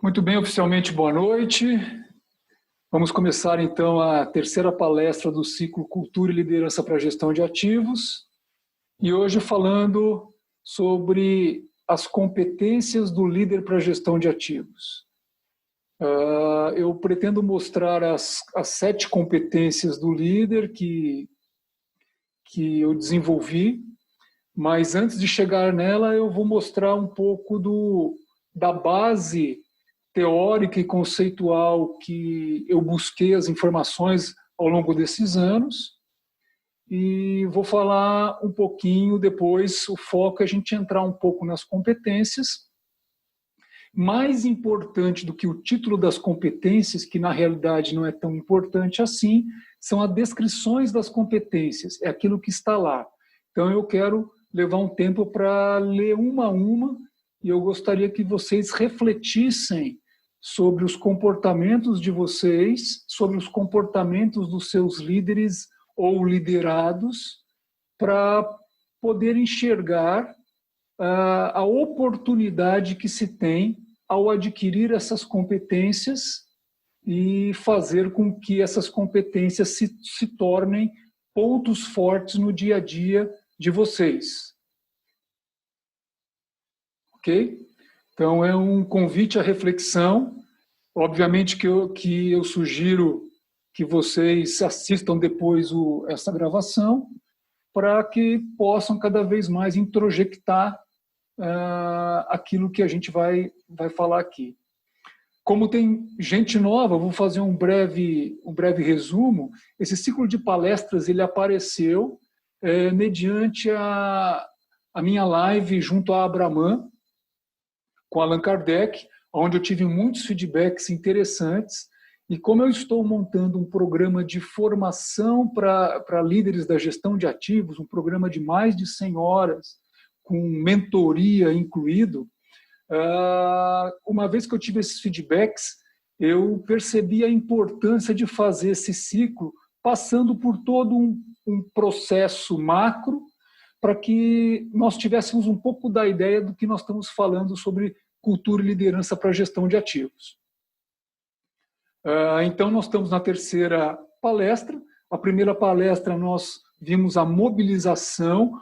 Muito bem, oficialmente boa noite. Vamos começar então a terceira palestra do ciclo Cultura e Liderança para a Gestão de Ativos. E hoje falando sobre as competências do líder para a gestão de ativos. Eu pretendo mostrar as 7 competências do líder que eu desenvolvi, mas antes de chegar nela eu vou mostrar um pouco da base teórica e conceitual que eu busquei as informações ao longo desses anos e vou falar um pouquinho depois, o foco é a gente entrar um pouco nas competências. Mais importante do que o título das competências, que na realidade não é tão importante assim, são as descrições das competências, é aquilo que está lá. Então eu quero levar um tempo para ler uma a uma e eu gostaria que vocês refletissem sobre os comportamentos de vocês, sobre os comportamentos dos seus líderes ou liderados, para poder enxergar a oportunidade que se tem ao adquirir essas competências e fazer com que essas competências se tornem pontos fortes no dia a dia de vocês. Ok? Então, é um convite à reflexão. Obviamente que eu sugiro que vocês assistam depois essa gravação para que possam cada vez mais introjectar aquilo que a gente vai falar aqui. Como tem gente nova, vou fazer um breve resumo. Esse ciclo de palestras ele apareceu mediante a minha live junto a Abraman, com Allan Kardec, onde eu tive muitos feedbacks interessantes. E como eu estou montando um programa de formação para líderes da gestão de ativos, um programa de mais de 100 horas, com mentoria incluído, uma vez que eu tive esses feedbacks, eu percebi a importância de fazer esse ciclo passando por todo um processo macro para que nós tivéssemos um pouco da ideia do que nós estamos falando sobre cultura e liderança para a gestão de ativos. Então, nós estamos na terceira palestra. A primeira palestra nós vimos a mobilização,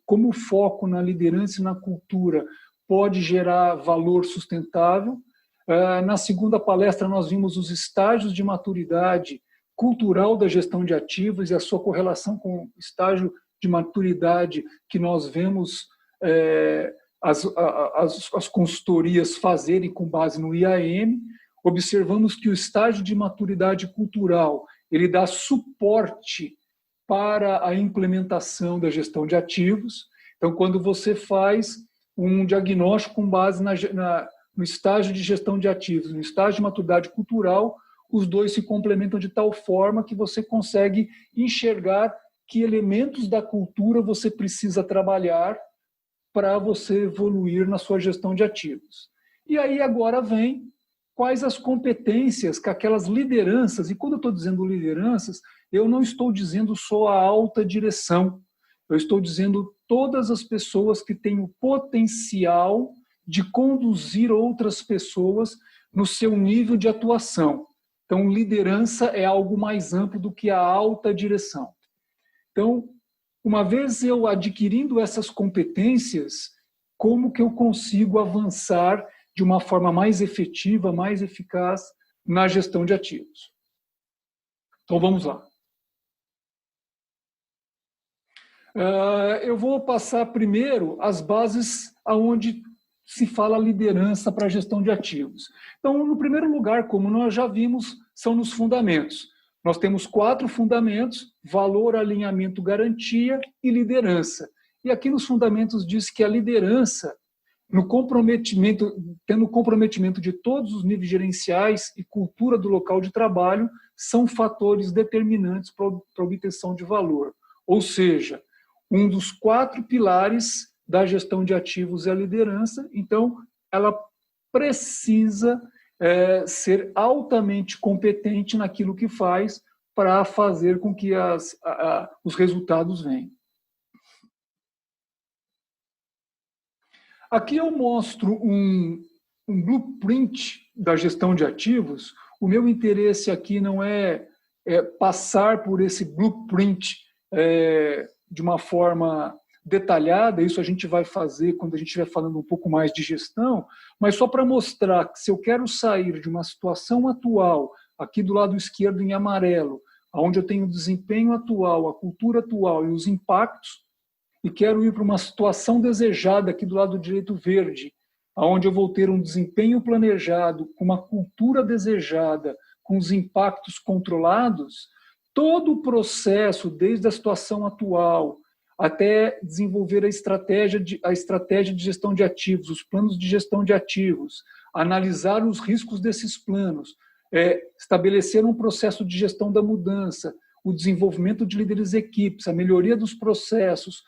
como o foco na liderança e na cultura pode gerar valor sustentável. Na segunda palestra nós vimos os estágios de maturidade cultural da gestão de ativos e a sua correlação com o estágio de maturidade que nós vemos as consultorias fazerem com base no IAM. Observamos que o estágio de maturidade cultural ele dá suporte para a implementação da gestão de ativos. Então, quando você faz um diagnóstico com base no estágio de gestão de ativos, no estágio de maturidade cultural, os dois se complementam de tal forma que você consegue enxergar que elementos da cultura você precisa trabalhar para você evoluir na sua gestão de ativos. E aí agora vem quais as competências que aquelas lideranças, e quando eu estou dizendo lideranças, eu não estou dizendo só a alta direção, eu estou dizendo todas as pessoas que têm o potencial de conduzir outras pessoas no seu nível de atuação. Então, liderança é algo mais amplo do que a alta direção. Então, uma vez eu adquirindo essas competências, como que eu consigo avançar de uma forma mais efetiva, mais eficaz na gestão de ativos? Então, vamos lá. Eu vou passar primeiro as bases aonde se fala liderança para a gestão de ativos. Então, no primeiro lugar, como nós já vimos, são nos fundamentos. Nós temos 4 fundamentos: valor, alinhamento, garantia e liderança. E aqui nos fundamentos diz que a liderança, tendo comprometimento de todos os níveis gerenciais e cultura do local de trabalho, são fatores determinantes para a obtenção de valor. Ou seja, um dos 4 pilares da gestão de ativos é a liderança, então ela precisa ser altamente competente naquilo que faz para fazer com que os resultados venham. Aqui eu mostro um blueprint da gestão de ativos. O meu interesse aqui não é passar por esse blueprint de uma forma detalhada, isso a gente vai fazer quando a gente estiver falando um pouco mais de gestão, mas só para mostrar que se eu quero sair de uma situação atual, aqui do lado esquerdo em amarelo, onde eu tenho o desempenho atual, a cultura atual e os impactos, e quero ir para uma situação desejada aqui do lado direito verde, onde eu vou ter um desempenho planejado, com uma cultura desejada, com os impactos controlados, todo o processo, desde a situação atual até desenvolver a estratégia de gestão de ativos, os planos de gestão de ativos, analisar os riscos desses planos, estabelecer um processo de gestão da mudança, o desenvolvimento de líderes e equipes, a melhoria dos processos,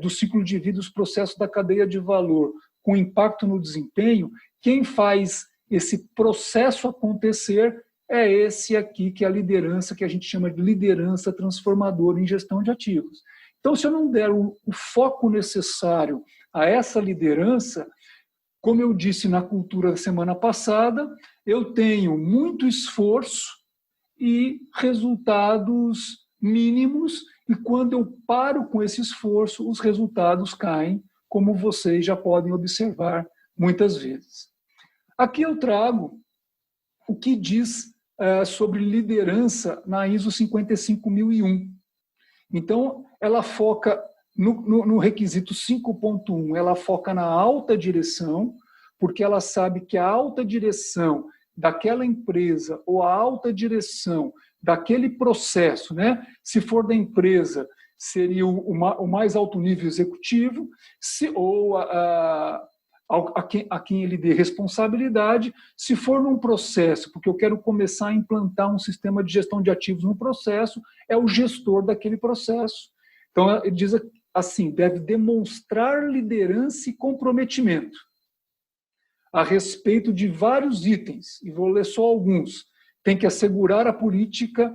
do ciclo de vida, os processos da cadeia de valor, com impacto no desempenho, quem faz esse processo acontecer é esse aqui, que é a liderança, que a gente chama de liderança transformadora em gestão de ativos. Então, se eu não der o foco necessário a essa liderança, como eu disse na cultura da semana passada, eu tenho muito esforço e resultados mínimos, e quando eu paro com esse esforço, os resultados caem, como vocês já podem observar muitas vezes. Aqui eu trago o que diz sobre liderança na ISO 55001. Então, ela foca no requisito 5.1, ela foca na alta direção, porque ela sabe que a alta direção daquela empresa ou a alta direção daquele processo, né? Se for da empresa, seria o mais alto nível executivo, ou a quem ele dê responsabilidade. Se for num processo, porque eu quero começar a implantar um sistema de gestão de ativos no processo, é o gestor daquele processo. Então, ele diz assim, deve demonstrar liderança e comprometimento a respeito de vários itens, e vou ler só alguns. Tem que assegurar a política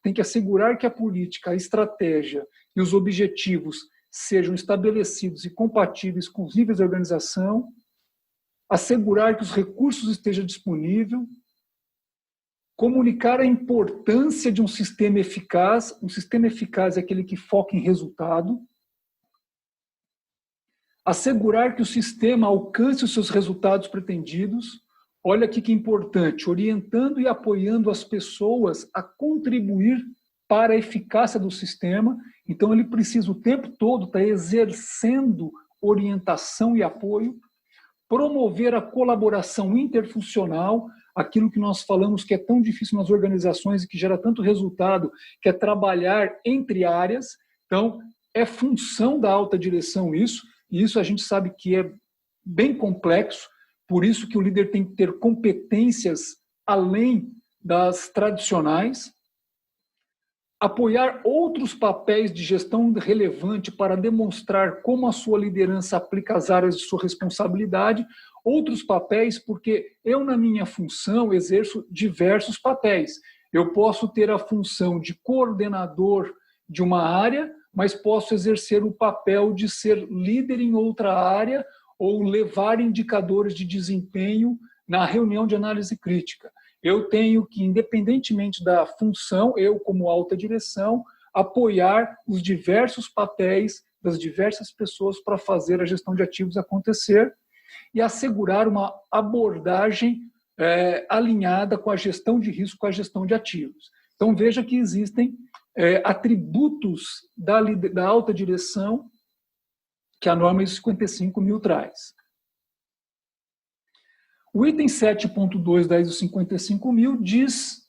tem que assegurar que a política, a estratégia e os objetivos sejam estabelecidos e compatíveis com os níveis de organização, assegurar que os recursos estejam disponíveis, comunicar a importância de um sistema eficaz é aquele que foca em resultado, assegurar que o sistema alcance os seus resultados pretendidos. Olha aqui que importante, orientando e apoiando as pessoas a contribuir para a eficácia do sistema. Então, ele precisa o tempo todo estar exercendo orientação e apoio, promover a colaboração interfuncional, aquilo que nós falamos que é tão difícil nas organizações e que gera tanto resultado, que é trabalhar entre áreas. Então, é função da alta direção isso, e isso a gente sabe que é bem complexo, por isso que o líder tem que ter competências além das tradicionais, apoiar outros papéis de gestão relevante para demonstrar como a sua liderança aplica as áreas de sua responsabilidade, outros papéis, porque eu, na minha função, exerço diversos papéis. Eu posso ter a função de coordenador de uma área, mas posso exercer o papel de ser líder em outra área ou levar indicadores de desempenho na reunião de análise crítica. Eu tenho que, independentemente da função, eu, como alta direção, apoiar os diversos papéis das diversas pessoas para fazer a gestão de ativos acontecer e assegurar uma abordagem alinhada com a gestão de risco, com a gestão de ativos. Então, veja que existem atributos da alta direção que a norma ISO 55000 traz. O item 7.2 da ISO 55000 diz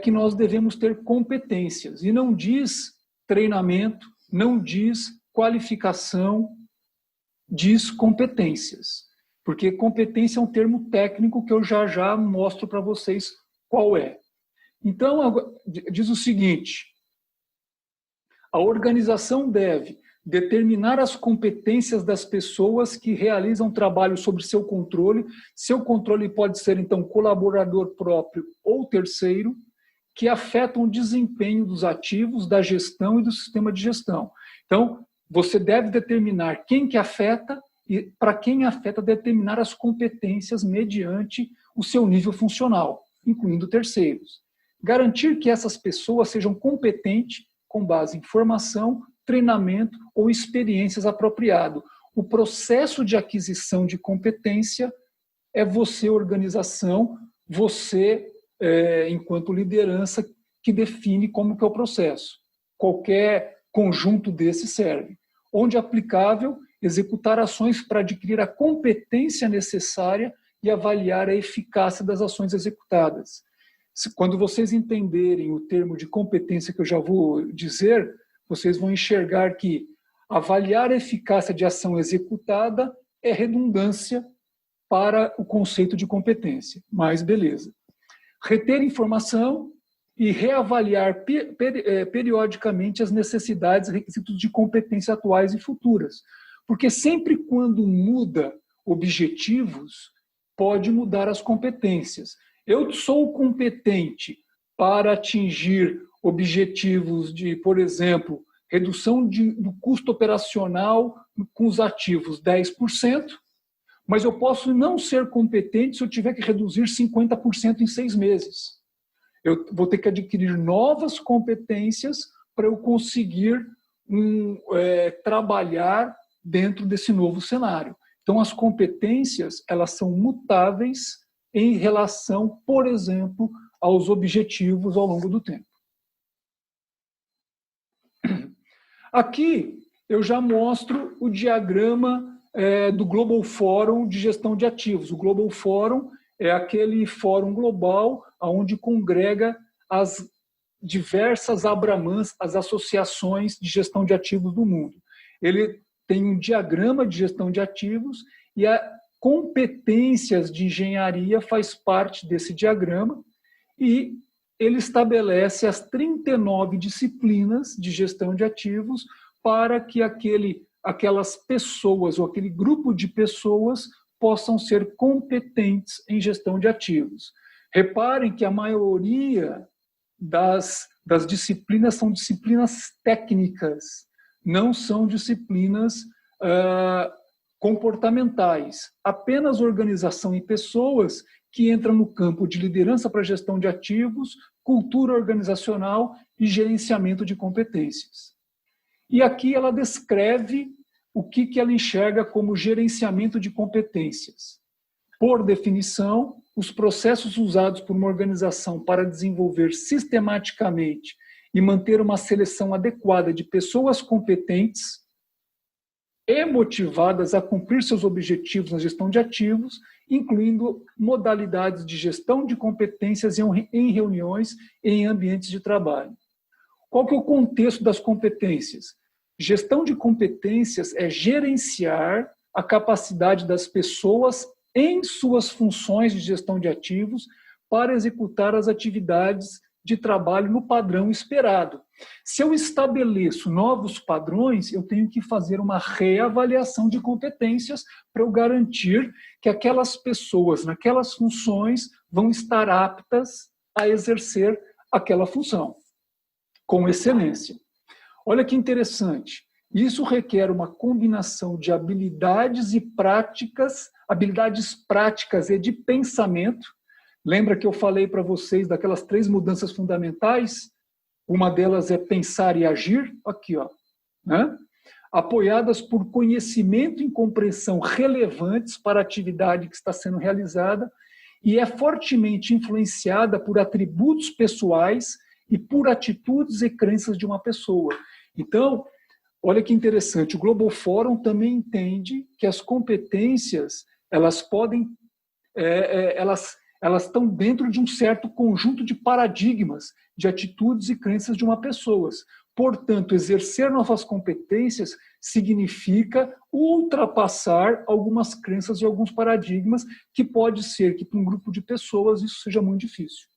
que nós devemos ter competências, e não diz treinamento, não diz qualificação, diz competências. Porque competência é um termo técnico que eu já mostro para vocês qual é. Então, diz o seguinte: a organização deve determinar as competências das pessoas que realizam trabalho sobre seu controle. Seu controle pode ser, então, colaborador próprio ou terceiro, que afetam o desempenho dos ativos, da gestão e do sistema de gestão. Então, você deve determinar quem que afeta e, para quem afeta, determinar as competências mediante o seu nível funcional, incluindo terceiros. Garantir que essas pessoas sejam competentes com base em formação, treinamento ou experiências apropriado. O processo de aquisição de competência é você, organização, você, enquanto liderança, que define como que é o processo. Qualquer conjunto desse serve. Onde aplicável, executar ações para adquirir a competência necessária e avaliar a eficácia das ações executadas. Quando vocês entenderem o termo de competência que eu já vou dizer, vocês vão enxergar que avaliar a eficácia de ação executada é redundância para o conceito de competência. Mas beleza. Reter informação e reavaliar periodicamente as necessidades e requisitos de competência atuais e futuras. Porque sempre quando muda objetivos, pode mudar as competências. Eu sou competente para atingir objetivos de, por exemplo, redução do custo operacional com os ativos 10%, mas eu posso não ser competente se eu tiver que reduzir 50% em 6 meses. Eu vou ter que adquirir novas competências para eu conseguir trabalhar dentro desse novo cenário. Então, as competências, elas são mutáveis em relação, por exemplo, aos objetivos ao longo do tempo. Aqui, eu já mostro o diagrama do Global Forum de Gestão de Ativos. O Global Forum é aquele fórum global onde congrega as diversas Abramãs, as associações de gestão de ativos do mundo. Ele tem um diagrama de gestão de ativos e a competências de engenharia faz parte desse diagrama e ele estabelece as 39 disciplinas de gestão de ativos para que aquelas pessoas ou aquele grupo de pessoas possam ser competentes em gestão de ativos. Reparem que a maioria das disciplinas são disciplinas técnicas, não são disciplinas comportamentais. Apenas organização e pessoas que entram no campo de liderança para gestão de ativos, cultura organizacional e gerenciamento de competências. E aqui ela descreve o que ela enxerga como gerenciamento de competências. Por definição, os processos usados por uma organização para desenvolver sistematicamente e manter uma seleção adequada de pessoas competentes e motivadas a cumprir seus objetivos na gestão de ativos, incluindo modalidades de gestão de competências em reuniões e em ambientes de trabalho. Qual que é o contexto das competências? Gestão de competências é gerenciar a capacidade das pessoas em suas funções de gestão de ativos para executar as atividades de trabalho no padrão esperado. Se eu estabeleço novos padrões, eu tenho que fazer uma reavaliação de competências para eu garantir que aquelas pessoas naquelas funções vão estar aptas a exercer aquela função com excelência. Olha que interessante. Isso requer uma combinação de habilidades práticas e de pensamento. Lembra que eu falei para vocês daquelas 3 mudanças fundamentais? Uma delas é pensar e agir, aqui, ó, né? Apoiadas por conhecimento e compreensão relevantes para a atividade que está sendo realizada e é fortemente influenciada por atributos pessoais e por atitudes e crenças de uma pessoa. Então, olha que interessante, o Global Forum também entende que as competências, elas podem, elas estão dentro de um certo conjunto de paradigmas, de atitudes e crenças de uma pessoa. Portanto, exercer novas competências significa ultrapassar algumas crenças e alguns paradigmas que pode ser que para um grupo de pessoas isso seja muito difícil.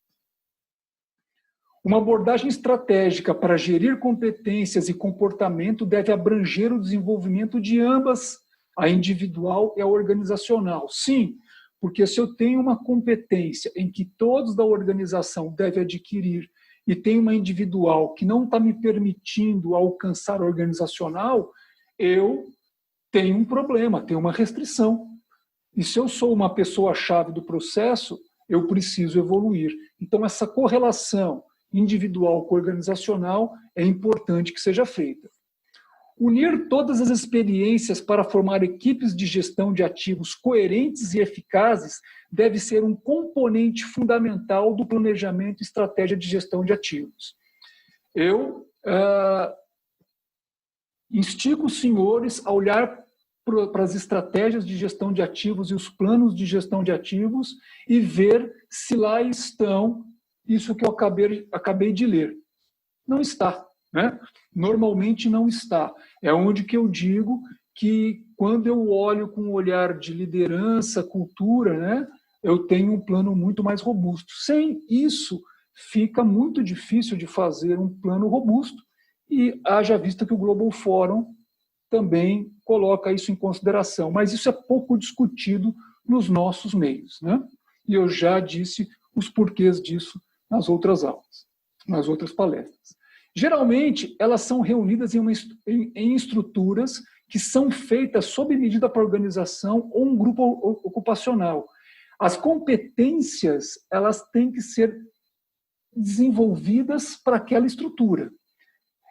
Uma abordagem estratégica para gerir competências e comportamento deve abranger o desenvolvimento de ambas, a individual e a organizacional. Sim, porque se eu tenho uma competência em que todos da organização devem adquirir e tenho uma individual que não está me permitindo alcançar a organizacional, eu tenho um problema, tenho uma restrição. E se eu sou uma pessoa-chave do processo, eu preciso evoluir. Então, essa correlação individual com organizacional é importante que seja feita. Unir todas as experiências para formar equipes de gestão de ativos coerentes e eficazes deve ser um componente fundamental do planejamento e estratégia de gestão de ativos. Eu instigo os senhores a olhar para as estratégias de gestão de ativos e os planos de gestão de ativos e ver se lá estão isso que eu acabei de ler. Não está, né? Normalmente não está. É onde que eu digo que quando eu olho com um olhar de liderança, cultura, né, eu tenho um plano muito mais robusto. Sem isso, fica muito difícil de fazer um plano robusto e haja vista que o Global Forum também coloca isso em consideração, mas isso é pouco discutido nos nossos meios, né? E eu já disse os porquês disso nas outras aulas, nas outras palestras. Geralmente, elas são reunidas em estruturas que são feitas sob medida para a organização ou um grupo ocupacional. As competências, elas têm que ser desenvolvidas para aquela estrutura.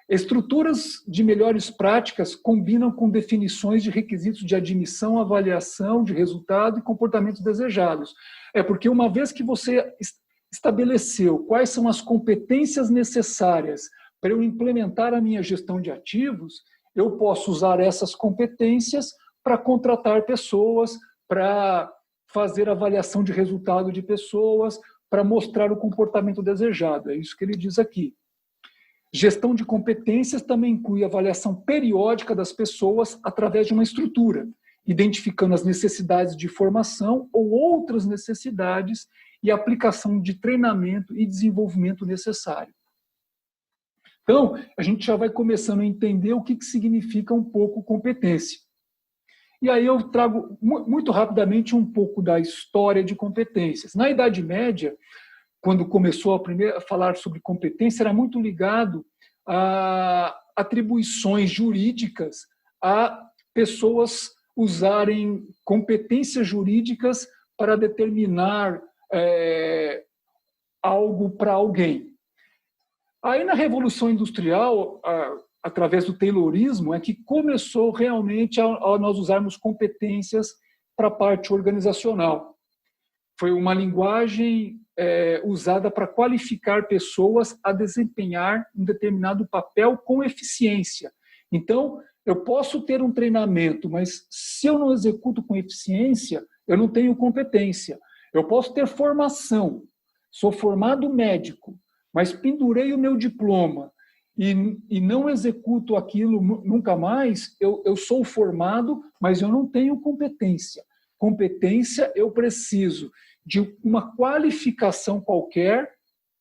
Estruturas de melhores práticas combinam com definições de requisitos de admissão, avaliação de resultado e comportamentos desejados. É porque uma vez que você estabeleceu quais são as competências necessárias para eu implementar a minha gestão de ativos, eu posso usar essas competências para contratar pessoas, para fazer avaliação de resultado de pessoas, para mostrar o comportamento desejado. É isso que ele diz aqui. Gestão de competências também inclui a avaliação periódica das pessoas através de uma estrutura, identificando as necessidades de formação ou outras necessidades e aplicação de treinamento e desenvolvimento necessário. Então, a gente já vai começando a entender o que significa um pouco competência. E aí eu trago muito rapidamente um pouco da história de competências. Na Idade Média, quando começou a falar sobre competência, era muito ligado a atribuições jurídicas a pessoas usarem competências jurídicas para determinar algo para alguém. Aí, na Revolução Industrial, através do Taylorismo, é que começou realmente a nós usarmos competências para a parte organizacional. Foi uma linguagem usada para qualificar pessoas a desempenhar um determinado papel com eficiência. Então, eu posso ter um treinamento, mas se eu não executo com eficiência, eu não tenho competência. Eu posso ter formação, sou formado médico, mas pendurei o meu diploma e não executo aquilo nunca mais, eu sou formado, mas eu não tenho competência. Competência, eu preciso de uma qualificação qualquer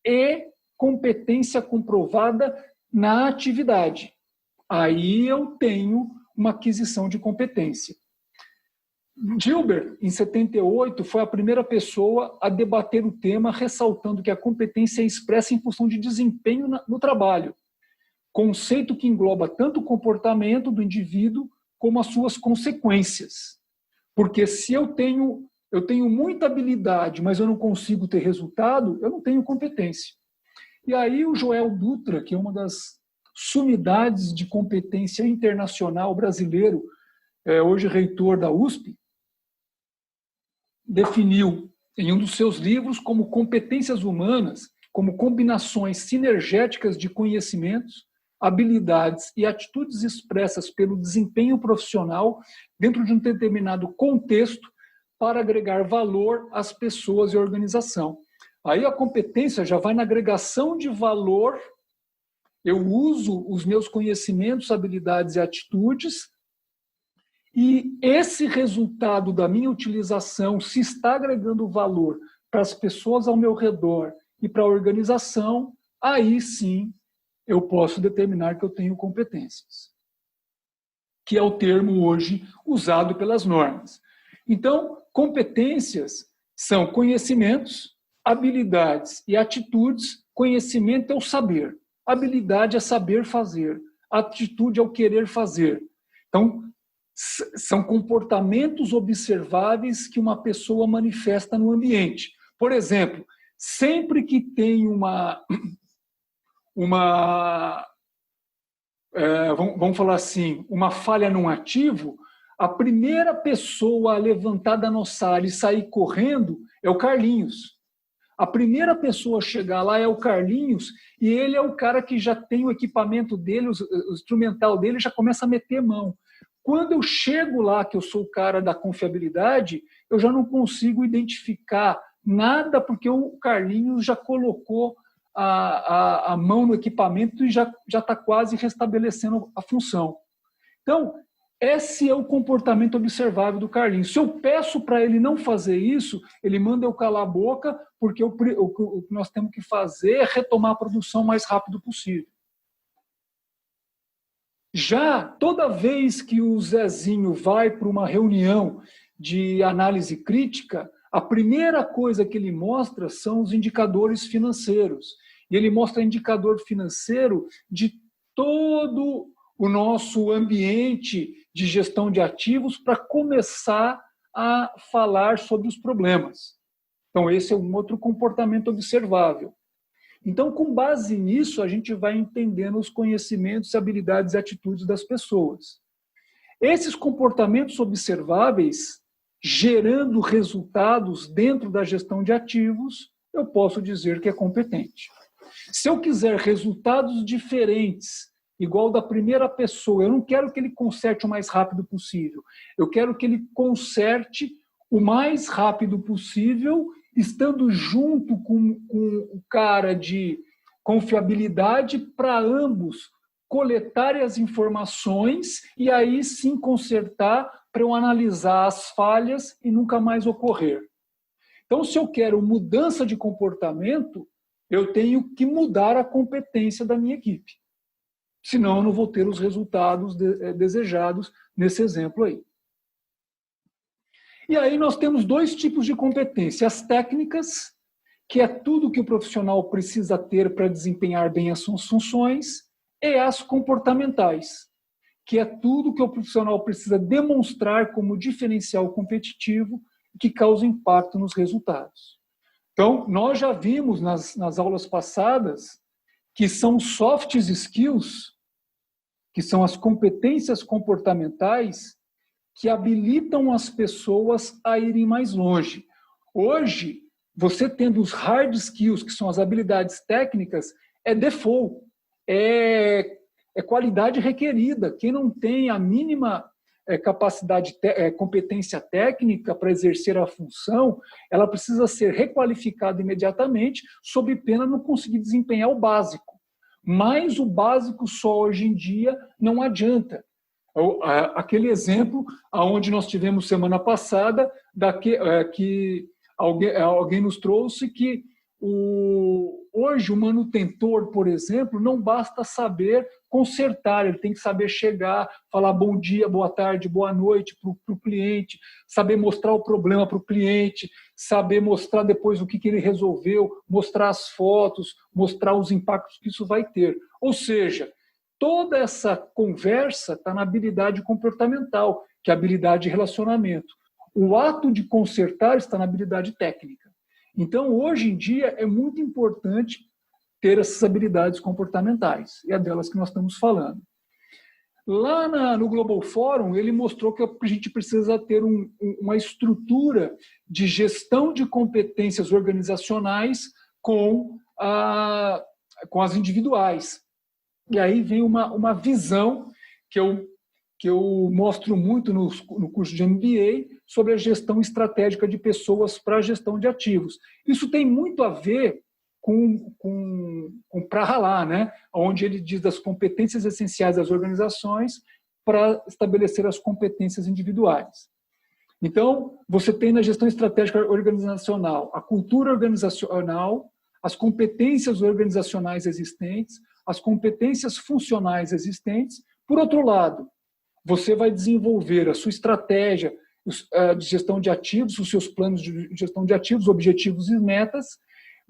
e competência comprovada na atividade. Aí eu tenho uma aquisição de competência. Gilbert, em 78, foi a primeira pessoa a debater o tema, ressaltando que a competência é expressa em função de desempenho no trabalho, conceito que engloba tanto o comportamento do indivíduo como as suas consequências. Porque se eu tenho muita habilidade, mas eu não consigo ter resultado, eu não tenho competência. E aí o Joel Dutra, que é uma das sumidades de competência internacional brasileiro, hoje reitor da USP, definiu em um dos seus livros como competências humanas, como combinações sinergéticas de conhecimentos, habilidades e atitudes expressas pelo desempenho profissional dentro de um determinado contexto para agregar valor às pessoas e à organização. Aí a competência já vai na agregação de valor, eu uso os meus conhecimentos, habilidades e atitudes, e esse resultado da minha utilização, se está agregando valor para as pessoas ao meu redor e para a organização, aí sim eu posso determinar que eu tenho competências, que é o termo hoje usado pelas normas. Então, competências são conhecimentos, habilidades e atitudes, conhecimento é o saber, habilidade é saber fazer, atitude é o querer fazer. Então, são comportamentos observáveis que uma pessoa manifesta no ambiente. Por exemplo, sempre que tem vamos falar assim, uma falha num ativo, a primeira pessoa a levantar da nossa área e sair correndo é o Carlinhos. A primeira pessoa a chegar lá é o Carlinhos, e ele é o cara que já tem o equipamento dele, o instrumental dele, já começa a meter mão. Quando eu chego lá, que eu sou o cara da confiabilidade, eu já não consigo identificar nada, porque o Carlinhos já colocou a mão no equipamento e já está quase restabelecendo a função. Então, esse é o comportamento observável do Carlinhos. Se eu peço para ele não fazer isso, ele manda eu calar a boca, porque o que nós temos que fazer é retomar a produção o mais rápido possível. Já toda vez que o Zezinho vai para uma reunião de análise crítica, a primeira coisa que ele mostra são os indicadores financeiros. E ele mostra indicador financeiro de todo o nosso ambiente de gestão de ativos para começar a falar sobre os problemas. Então, esse é um outro comportamento observável. Então, com base nisso, a gente vai entendendo os conhecimentos, habilidades e atitudes das pessoas. Esses comportamentos observáveis, gerando resultados dentro da gestão de ativos, eu posso dizer que é competente. Se eu quiser resultados diferentes, igual da primeira pessoa, eu não quero que ele conserte o mais rápido possível, eu quero que ele conserte o mais rápido possível, estando junto com o cara de confiabilidade para ambos coletarem as informações e aí sim consertar para eu analisar as falhas e nunca mais ocorrer. Então, se eu quero mudança de comportamento, eu tenho que mudar a competência da minha equipe. Senão, eu não vou ter os resultados desejados nesse exemplo aí. E aí nós temos dois tipos de competência. As técnicas, que é tudo que o profissional precisa ter para desempenhar bem as suas funções, e as comportamentais, que é tudo que o profissional precisa demonstrar como diferencial competitivo que causa impacto nos resultados. Então, nós já vimos nas aulas passadas que são soft skills, que são as competências comportamentais, que habilitam as pessoas a irem mais longe. Hoje, você tendo os hard skills, que são as habilidades técnicas, é default, é qualidade requerida. Quem não tem a mínima capacidade, competência técnica para exercer a função, ela precisa ser requalificada imediatamente, sob pena de não conseguir desempenhar o básico. Mas o básico só hoje em dia não adianta. Aquele exemplo onde nós tivemos semana passada, que alguém nos trouxe que hoje o manutentor, por exemplo, não basta saber consertar, ele tem que saber chegar, falar bom dia, boa tarde, boa noite para o cliente, saber mostrar o problema para o cliente, saber mostrar depois o que ele resolveu, mostrar as fotos, mostrar os impactos que isso vai ter. Ou seja, toda essa conversa está na habilidade comportamental, que é a habilidade de relacionamento. O ato de consertar está na habilidade técnica. Então, hoje em dia, é muito importante ter essas habilidades comportamentais. E é delas que nós estamos falando. Lá no Global Forum, ele mostrou que a gente precisa ter uma estrutura de gestão de competências organizacionais com as individuais. E aí vem uma visão que eu mostro muito no curso de MBA sobre a gestão estratégica de pessoas para a gestão de ativos. Isso tem muito a ver com para ralar, né? Onde ele diz das competências essenciais das organizações para estabelecer as competências individuais. Então, você tem na gestão estratégica organizacional a cultura organizacional, as competências organizacionais existentes, as competências funcionais existentes. Por outro lado, você vai desenvolver a sua estratégia de gestão de ativos, os seus planos de gestão de ativos, objetivos e metas,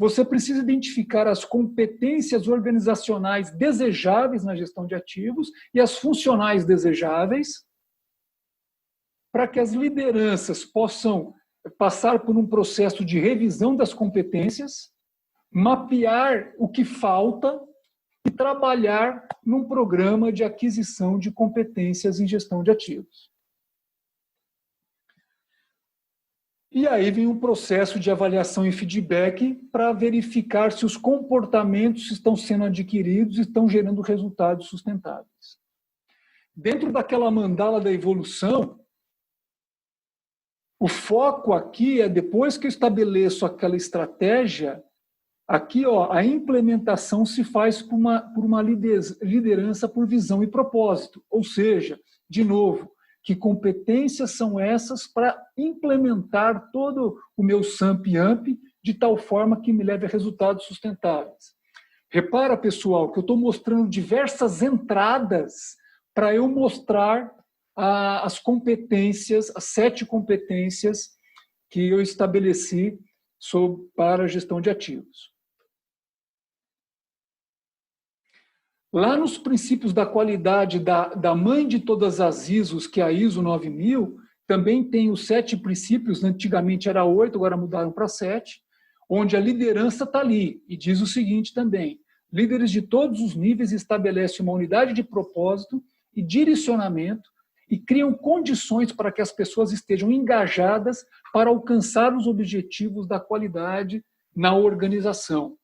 você precisa identificar as competências organizacionais desejáveis na gestão de ativos e as funcionais desejáveis, para que as lideranças possam passar por um processo de revisão das competências, mapear o que falta e trabalhar num programa de aquisição de competências em gestão de ativos. E aí vem um processo de avaliação e feedback para verificar se os comportamentos estão sendo adquiridos e estão gerando resultados sustentáveis. Dentro daquela mandala da evolução, o foco aqui é, depois que eu estabeleço aquela estratégia, aqui a implementação se faz por uma liderança por visão e propósito. Ou seja, de novo, que competências são essas para implementar todo o meu SAMP-AMP de tal forma que me leve a resultados sustentáveis. Repara, pessoal, que eu estou mostrando diversas entradas para eu mostrar as competências, as 7 competências que eu estabeleci para a gestão de ativos. Lá nos princípios da qualidade da mãe de todas as ISOs, que é a ISO 9000, também tem os 7 princípios, antigamente era 8, agora mudaram para 7, onde a liderança está ali. E diz o seguinte também: líderes de todos os níveis estabelecem uma unidade de propósito e direcionamento e criam condições para que as pessoas estejam engajadas para alcançar os objetivos da qualidade na organização.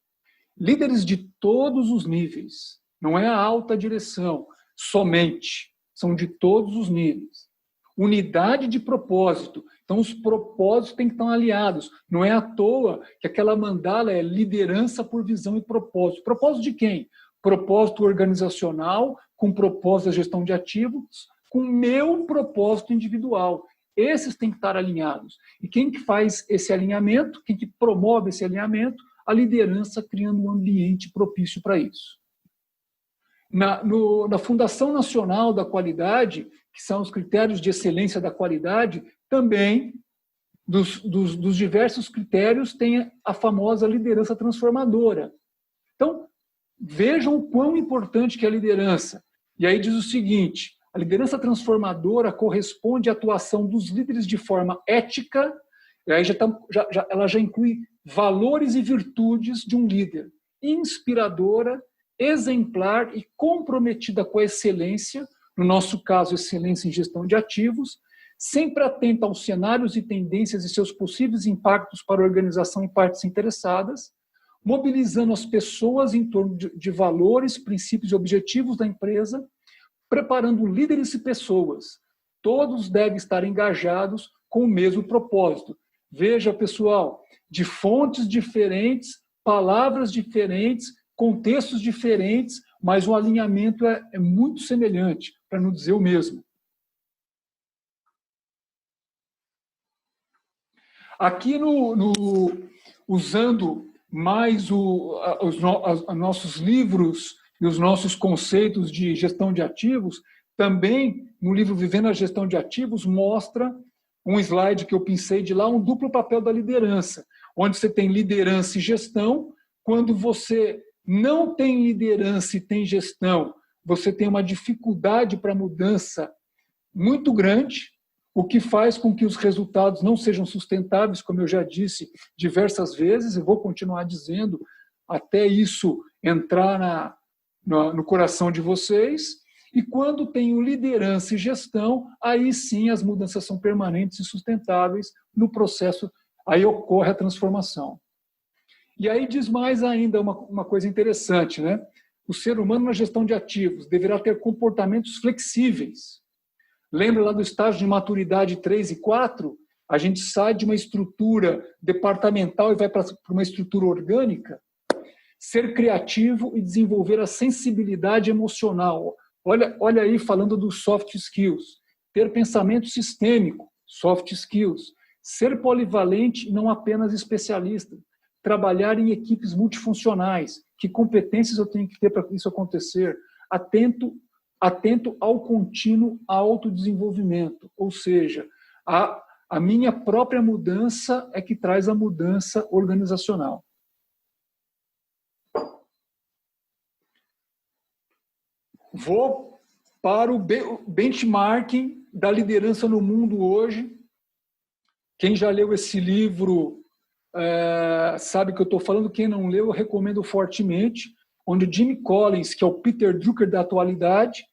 Líderes de todos os níveis. Não é a alta direção, somente. São de todos os níveis. Unidade de propósito. Então, os propósitos têm que estar aliados. Não é à toa que aquela mandala é liderança por visão e propósito. Propósito de quem? Propósito organizacional, com propósito da gestão de ativos, com meu propósito individual. Esses têm que estar alinhados. E quem que faz esse alinhamento, quem que promove esse alinhamento? A liderança, criando um ambiente propício para isso. Na Fundação Nacional da Qualidade, que são os critérios de excelência da qualidade, também, dos diversos critérios, tem a famosa liderança transformadora. Então, vejam o quão importante que é a liderança. E aí diz o seguinte: a liderança transformadora corresponde à atuação dos líderes de forma ética, e aí ela já inclui valores e virtudes de um líder, inspiradora, exemplar e comprometida com a excelência, no nosso caso, excelência em gestão de ativos, sempre atenta aos cenários e tendências e seus possíveis impactos para a organização e partes interessadas, mobilizando as pessoas em torno de valores, princípios e objetivos da empresa, preparando líderes e pessoas. Todos devem estar engajados com o mesmo propósito. Veja, pessoal, de fontes diferentes, palavras diferentes, contextos diferentes, mas o alinhamento é muito semelhante, para não dizer o mesmo. Aqui, usando mais os nossos livros e os nossos conceitos de gestão de ativos, também no livro Vivendo a Gestão de Ativos mostra um slide que eu pensei de lá, um duplo papel da liderança, onde você tem liderança e gestão. Quando você não tem liderança e tem gestão, você tem uma dificuldade para mudança muito grande, o que faz com que os resultados não sejam sustentáveis, como eu já disse diversas vezes, e vou continuar dizendo até isso entrar no coração de vocês. E quando tenho liderança e gestão, aí sim as mudanças são permanentes e sustentáveis no processo, aí ocorre a transformação. E aí diz mais ainda uma coisa interessante, né? O ser humano na gestão de ativos deverá ter comportamentos flexíveis. Lembra lá do estágio de maturidade 3 e 4? A gente sai de uma estrutura departamental e vai para uma estrutura orgânica. Ser criativo e desenvolver a sensibilidade emocional. Olha aí, falando dos soft skills. Ter pensamento sistêmico, soft skills. Ser polivalente e não apenas especialista. Trabalhar em equipes multifuncionais. Que competências eu tenho que ter para isso acontecer? Atento ao contínuo autodesenvolvimento. Ou seja, a minha própria mudança é que traz a mudança organizacional. vou para o benchmarking da liderança no mundo hoje. Quem já leu esse livro sabe que eu estou falando. Quem não leu, eu recomendo fortemente, onde o Jim Collins, que é o Peter Drucker da atualidade,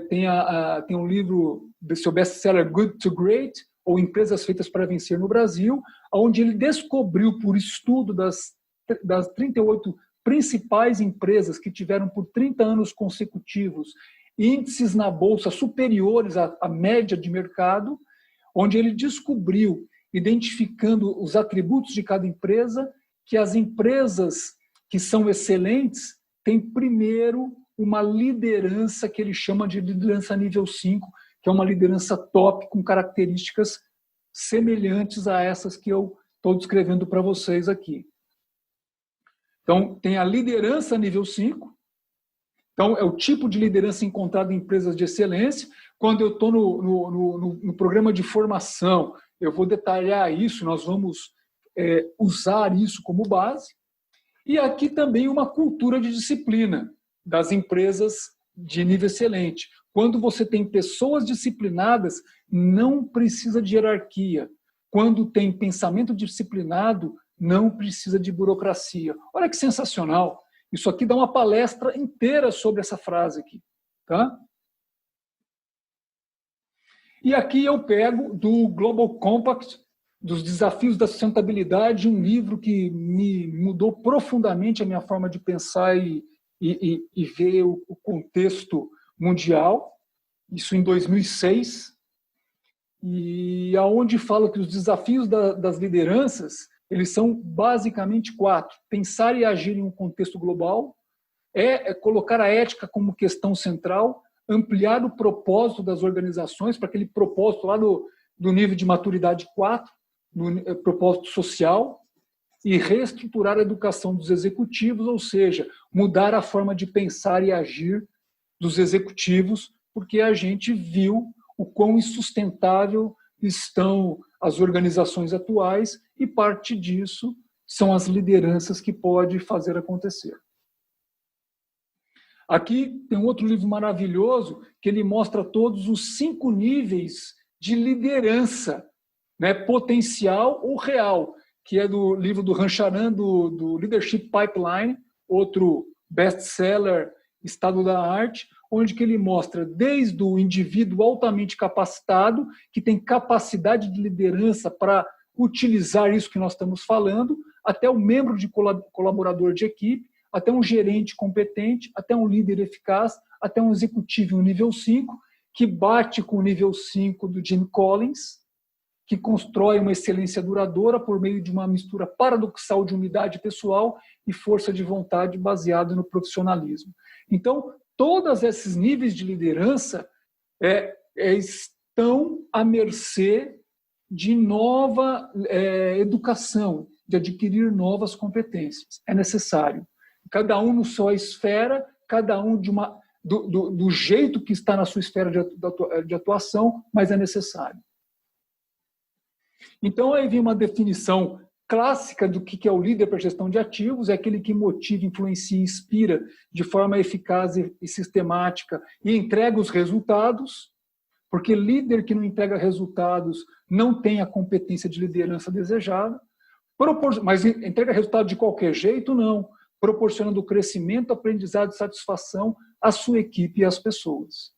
tem um livro do seu best-seller Good to Great, ou Empresas Feitas para Vencer no Brasil, onde ele descobriu, por estudo das 38 principais empresas que tiveram por 30 anos consecutivos índices na bolsa superiores à média de mercado, onde ele descobriu, identificando os atributos de cada empresa, que as empresas que são excelentes têm primeiro uma liderança que ele chama de liderança nível 5, que é uma liderança top com características semelhantes a essas que eu estou descrevendo para vocês aqui. Então, tem a liderança nível 5. Então, é o tipo de liderança encontrado em empresas de excelência. Quando eu estou no programa de formação, eu vou detalhar isso, nós vamos usar isso como base. E aqui também uma cultura de disciplina das empresas de nível excelente. Quando você tem pessoas disciplinadas, não precisa de hierarquia. Quando tem pensamento disciplinado, não precisa de burocracia. Olha que sensacional. Isso aqui dá uma palestra inteira sobre essa frase aqui. Tá? E aqui eu pego do Global Compact, dos Desafios da Sustentabilidade, um livro que me mudou profundamente a minha forma de pensar e ver o contexto mundial. Isso em 2006. E aonde fala que os desafios das lideranças, eles são basicamente 4. Pensar e agir em um contexto global, colocar a ética como questão central, ampliar o propósito das organizações para aquele propósito lá do nível de maturidade 4, no propósito social, e reestruturar a educação dos executivos, ou seja, mudar a forma de pensar e agir dos executivos, porque a gente viu o quão insustentável estão as organizações atuais, e parte disso são as lideranças que podem fazer acontecer. Aqui tem um outro livro maravilhoso que ele mostra todos os 5 níveis de liderança, né, potencial ou real, que é do livro do Rancharan, do Leadership Pipeline, outro best-seller, Estado da Arte, onde que ele mostra desde o indivíduo altamente capacitado, que tem capacidade de liderança para utilizar isso que nós estamos falando, até o membro de colaborador de equipe, até um gerente competente, até um líder eficaz, até um executivo nível 5, que bate com o nível 5 do Jim Collins, que constrói uma excelência duradoura por meio de uma mistura paradoxal de umidade pessoal e força de vontade baseada no profissionalismo. Então, todos esses níveis de liderança estão à mercê de nova educação, de adquirir novas competências. É necessário. Cada um na sua esfera, cada um do jeito que está na sua esfera de atuação, mas é necessário. Então, aí vem uma definição clássica do que é o líder para a gestão de ativos: é aquele que motiva, influencia e inspira de forma eficaz e sistemática e entrega os resultados, porque líder que não entrega resultados não tem a competência de liderança desejada. Mas entrega resultado de qualquer jeito? Não. Proporcionando crescimento, aprendizado e satisfação à sua equipe e às pessoas.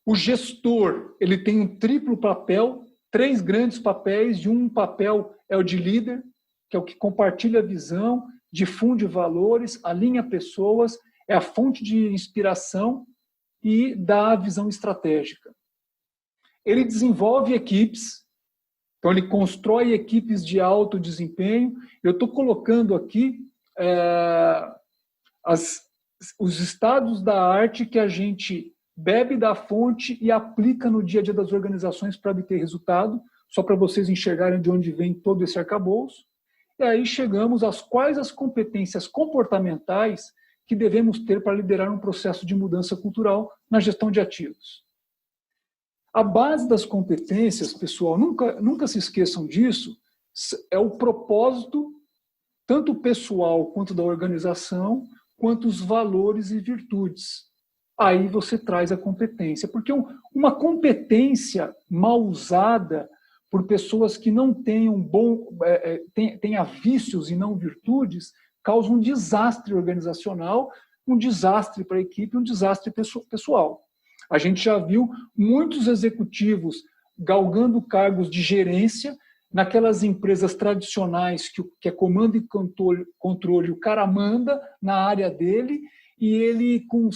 O gestor, ele tem um triplo papel, 3 grandes papéis. De um papel é o de líder, que é o que compartilha a visão, difunde valores, alinha pessoas, é a fonte de inspiração e dá a visão estratégica. Ele desenvolve equipes, então ele constrói equipes de alto desempenho. Eu estou colocando aqui os estados da arte que a gente bebe da fonte e aplica no dia a dia das organizações para obter resultado, só para vocês enxergarem de onde vem todo esse arcabouço. E aí chegamos às quais as competências comportamentais que devemos ter para liderar um processo de mudança cultural na gestão de ativos. A base das competências, pessoal, nunca se esqueçam disso, é o propósito, tanto pessoal quanto da organização, quanto os valores e virtudes. Aí você traz a competência. Porque uma competência mal usada por pessoas que não tenham tenha vícios e não virtudes, causa um desastre organizacional, um desastre para a equipe, um desastre pessoal. A gente já viu muitos executivos galgando cargos de gerência naquelas empresas tradicionais que é comando e controle, o cara manda na área dele e ele, com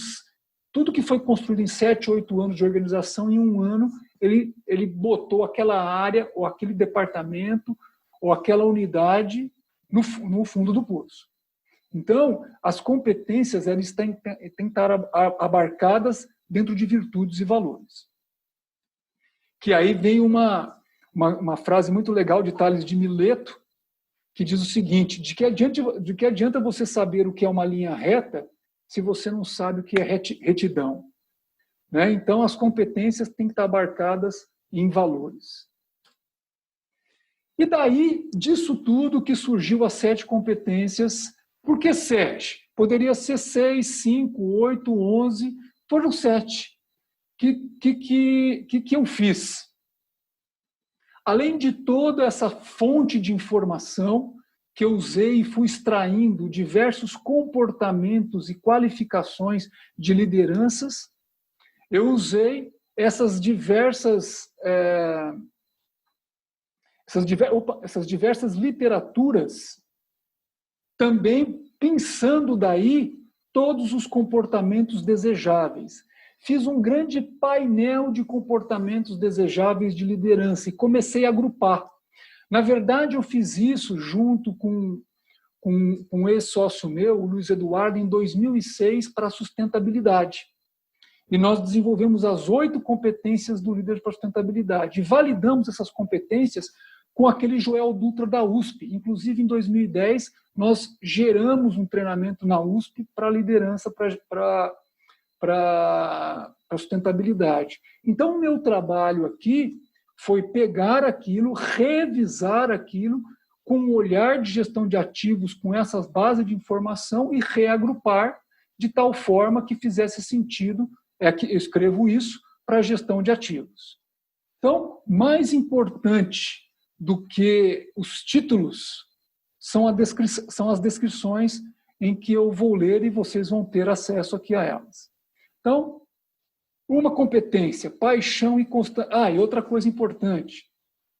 tudo que foi construído em 7, 8 anos de organização, em um ano, ele botou aquela área, ou aquele departamento, ou aquela unidade no fundo do poço. Então, as competências elas têm que estar abarcadas dentro de virtudes e valores. Que aí vem uma frase muito legal de Tales de Mileto, que diz o seguinte: de que adianta você saber o que é uma linha reta se você não sabe o que é retidão? Né? Então, as competências têm que estar abarcadas em valores. E daí, disso tudo que surgiu as 7 competências. Por que 7? Poderia ser 6, 5, 8, 11, foram 7. Que eu fiz? Além de toda essa fonte de informação que eu usei e fui extraindo diversos comportamentos e qualificações de lideranças, eu usei essas diversas literaturas, também pensando daí todos os comportamentos desejáveis. Fiz um grande painel de comportamentos desejáveis de liderança e comecei a agrupar. Na verdade, eu fiz isso junto com um ex-sócio meu, o Luiz Eduardo, em 2006, para a sustentabilidade. E nós desenvolvemos as 8 competências do líder para a sustentabilidade. E validamos essas competências com aquele Joel Dutra da USP. Inclusive, em 2010, nós geramos um treinamento na USP para liderança, para sustentabilidade. Então, o meu trabalho aqui foi pegar aquilo, revisar aquilo, com um olhar de gestão de ativos, com essas bases de informação e reagrupar de tal forma que fizesse sentido, que eu escrevo isso, para a gestão de ativos. Então, mais importante do que os títulos são as descrições em que eu vou ler e vocês vão ter acesso aqui a elas. Então, uma competência, paixão e constância. E outra coisa importante,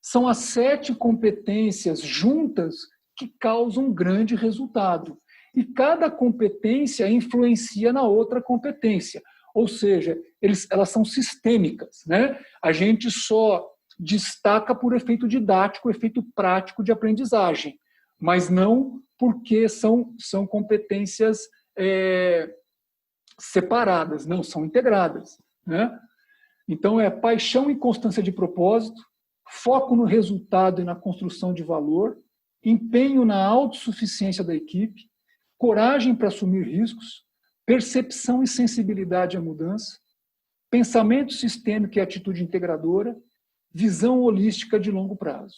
são as 7 competências juntas que causam um grande resultado. E cada competência influencia na outra competência. Ou seja, elas são sistêmicas, né? A gente só destaca por efeito didático, efeito prático de aprendizagem, mas não porque são competências separadas, não, são integradas. Né? Então, paixão e constância de propósito, foco no resultado e na construção de valor, empenho na autossuficiência da equipe, coragem para assumir riscos, percepção e sensibilidade à mudança, pensamento sistêmico e atitude integradora, visão holística de longo prazo.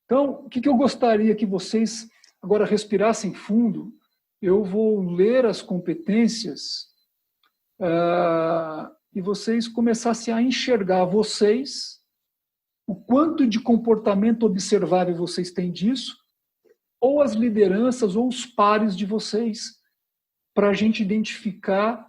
Então, o que eu gostaria que vocês agora respirassem fundo? Eu vou ler as competências e vocês começassem a enxergar vocês, o quanto de comportamento observável vocês têm disso, ou as lideranças ou os pares de vocês, para a gente identificar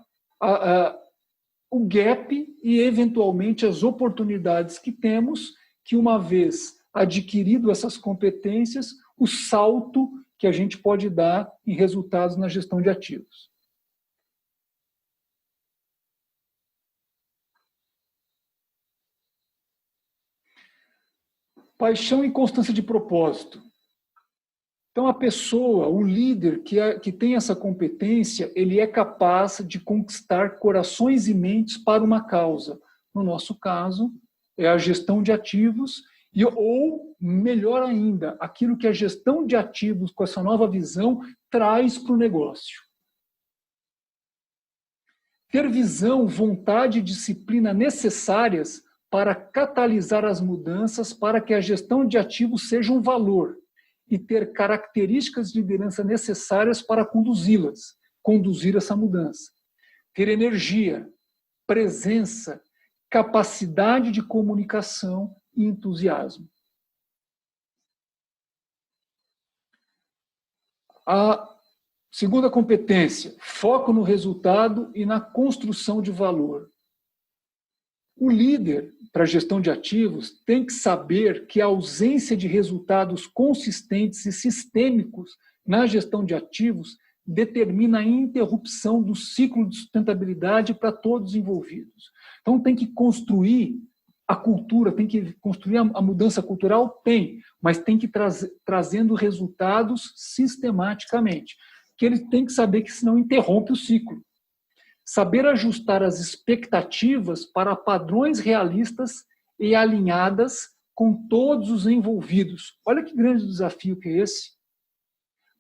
o gap e, eventualmente, as oportunidades que temos, que uma vez adquirido essas competências, o salto que a gente pode dar em resultados na gestão de ativos. Paixão e constância de propósito. Então, a pessoa, o líder que tem essa competência, ele é capaz de conquistar corações e mentes para uma causa. No nosso caso, é a gestão de ativos, ou, melhor ainda, aquilo que a gestão de ativos, com essa nova visão, traz para o negócio. Ter visão, vontade e disciplina necessárias para catalisar as mudanças para que a gestão de ativos seja um valor e ter características de liderança necessárias para conduzir essa mudança. Ter energia, presença, capacidade de comunicação e entusiasmo. A segunda competência, foco no resultado e na construção de valor. O líder, para a gestão de ativos, tem que saber que a ausência de resultados consistentes e sistêmicos na gestão de ativos determina a interrupção do ciclo de sustentabilidade para todos os envolvidos. Então, tem que construir a cultura, tem que construir a mudança cultural? Tem, mas tem que trazendo resultados sistematicamente. Que ele tem que saber que senão interrompe o ciclo. Saber ajustar as expectativas para padrões realistas e alinhadas com todos os envolvidos. Olha que grande desafio que é esse.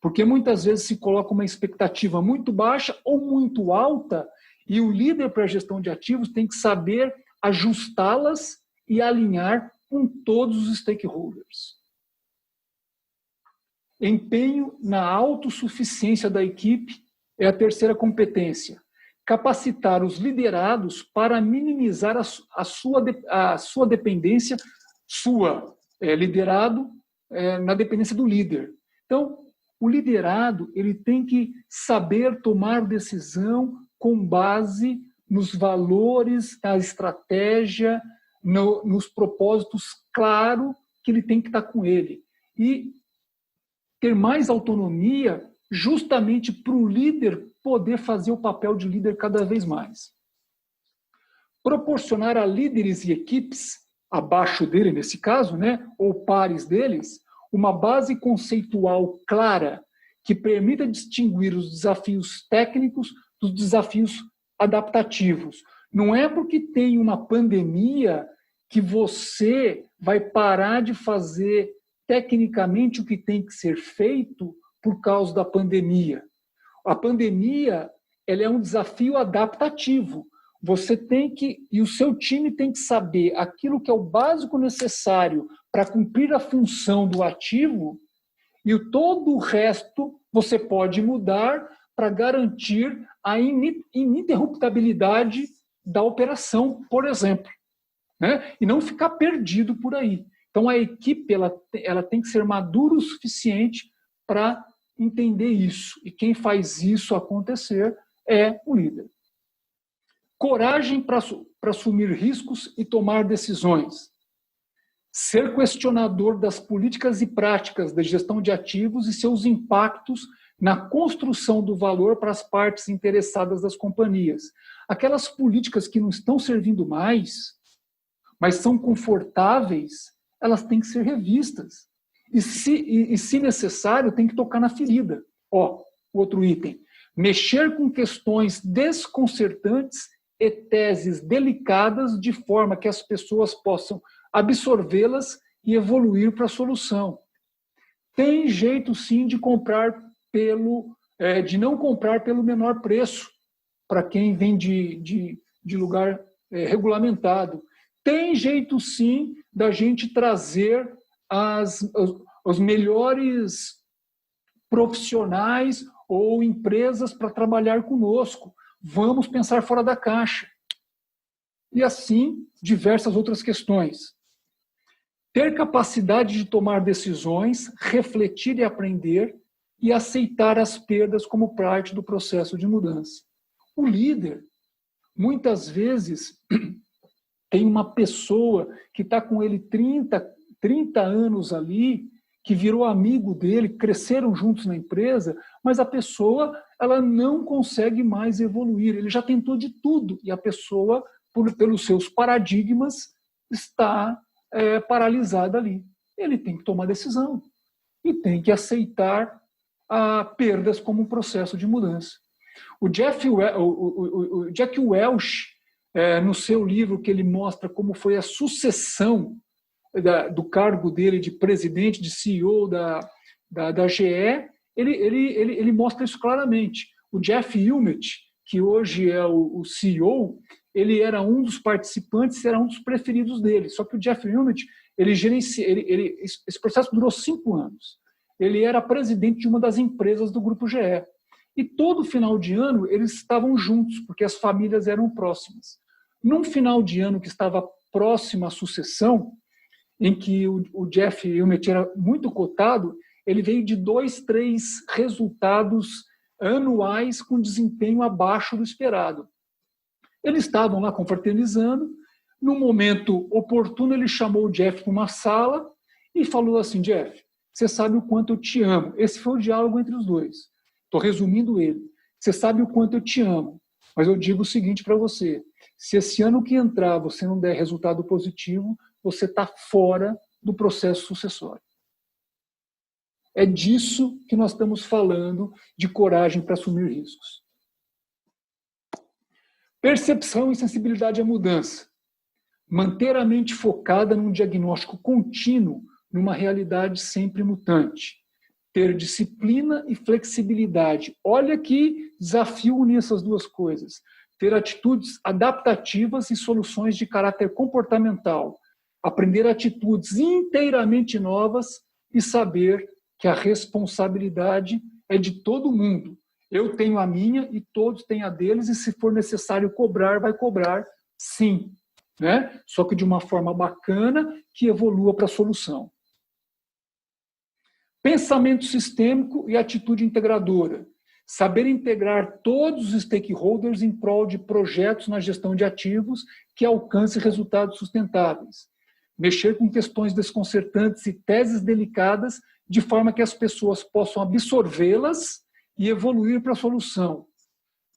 Porque muitas vezes se coloca uma expectativa muito baixa ou muito alta e o líder para a gestão de ativos tem que saber ajustá-las e alinhar com todos os stakeholders. Empenho na autossuficiência da equipe é a terceira competência. Capacitar os liderados para minimizar a sua dependência, liderado na dependência do líder. Então, o liderado ele tem que saber tomar decisão com base nos valores, na estratégia, nos propósitos claros que ele tem que estar com ele. E ter mais autonomia justamente para o líder poder fazer o papel de líder cada vez mais. Proporcionar a líderes e equipes, abaixo dele nesse caso, ou pares deles, uma base conceitual clara que permita distinguir os desafios técnicos dos desafios adaptativos. Não é porque tem uma pandemia que você vai parar de fazer tecnicamente o que tem que ser feito por causa da pandemia. A pandemia ela é um desafio adaptativo. Você tem que, e o seu time tem que saber aquilo que é o básico necessário para cumprir a função do ativo e todo o resto você pode mudar para garantir a ininterruptabilidade da operação, por exemplo. E não ficar perdido por aí. Então, a equipe ela tem que ser madura o suficiente para entender isso. E quem faz isso acontecer é o líder. Coragem para assumir riscos e tomar decisões. Ser questionador das políticas e práticas da gestão de ativos e seus impactos na construção do valor para as partes interessadas das companhias. Aquelas políticas que não estão servindo mais, mas são confortáveis, elas têm que ser revistas. E se necessário, tem que tocar na ferida. Outro item. Mexer com questões desconcertantes e teses delicadas de forma que as pessoas possam absorvê-las e evoluir para a solução. Tem jeito, sim, de não comprar pelo menor preço para quem vem de lugar regulamentado. Tem jeito, sim, da gente trazer os melhores profissionais ou empresas para trabalhar conosco. Vamos pensar fora da caixa. E assim, diversas outras questões. Ter capacidade de tomar decisões, refletir e aprender e aceitar as perdas como parte do processo de mudança. O líder, muitas vezes, tem uma pessoa que está com ele 30 anos ali, que virou amigo dele, cresceram juntos na empresa, mas a pessoa ela não consegue mais evoluir. Ele já tentou de tudo e a pessoa, pelos seus paradigmas, está paralisada ali. Ele tem que tomar decisão e tem que aceitar perdas como um processo de mudança. O Jack Welch, no seu livro, que ele mostra como foi a sucessão do cargo dele de presidente, de CEO da GE, ele mostra isso claramente. O Jeff Immelt, que hoje é o CEO, ele era um dos participantes, era um dos preferidos dele. Só que o Jeff Immelt, esse processo durou 5 anos. ele era presidente de uma das empresas do Grupo GE. E todo final de ano eles estavam juntos, porque as famílias eram próximas. Num final de ano que estava próximo à sucessão, em que o Jeff Immelt era muito cotado, ele veio de 2, 3 resultados anuais com desempenho abaixo do esperado. Eles estavam lá confraternizando. No momento oportuno, ele chamou o Jeff para uma sala e falou assim: Jeff, você sabe o quanto eu te amo. Esse foi o diálogo entre os dois. Estou resumindo ele. Você sabe o quanto eu te amo, mas eu digo o seguinte para você: se esse ano que entrar você não der resultado positivo, você está fora do processo sucessório. É disso que nós estamos falando, de coragem para assumir riscos. Percepção e sensibilidade à mudança. Manter a mente focada num diagnóstico contínuo, numa realidade sempre mutante. Ter disciplina e flexibilidade. Olha que desafio unir essas duas coisas. Ter atitudes adaptativas e soluções de caráter comportamental. Aprender atitudes inteiramente novas e saber que a responsabilidade é de todo mundo. Eu tenho a minha e todos têm a deles, e se for necessário cobrar, vai cobrar sim. Né? Só que de uma forma bacana que evolua para a solução. Pensamento sistêmico e atitude integradora. Saber integrar todos os stakeholders em prol de projetos na gestão de ativos que alcancem resultados sustentáveis. Mexer com questões desconcertantes e teses delicadas de forma que as pessoas possam absorvê-las e evoluir para a solução.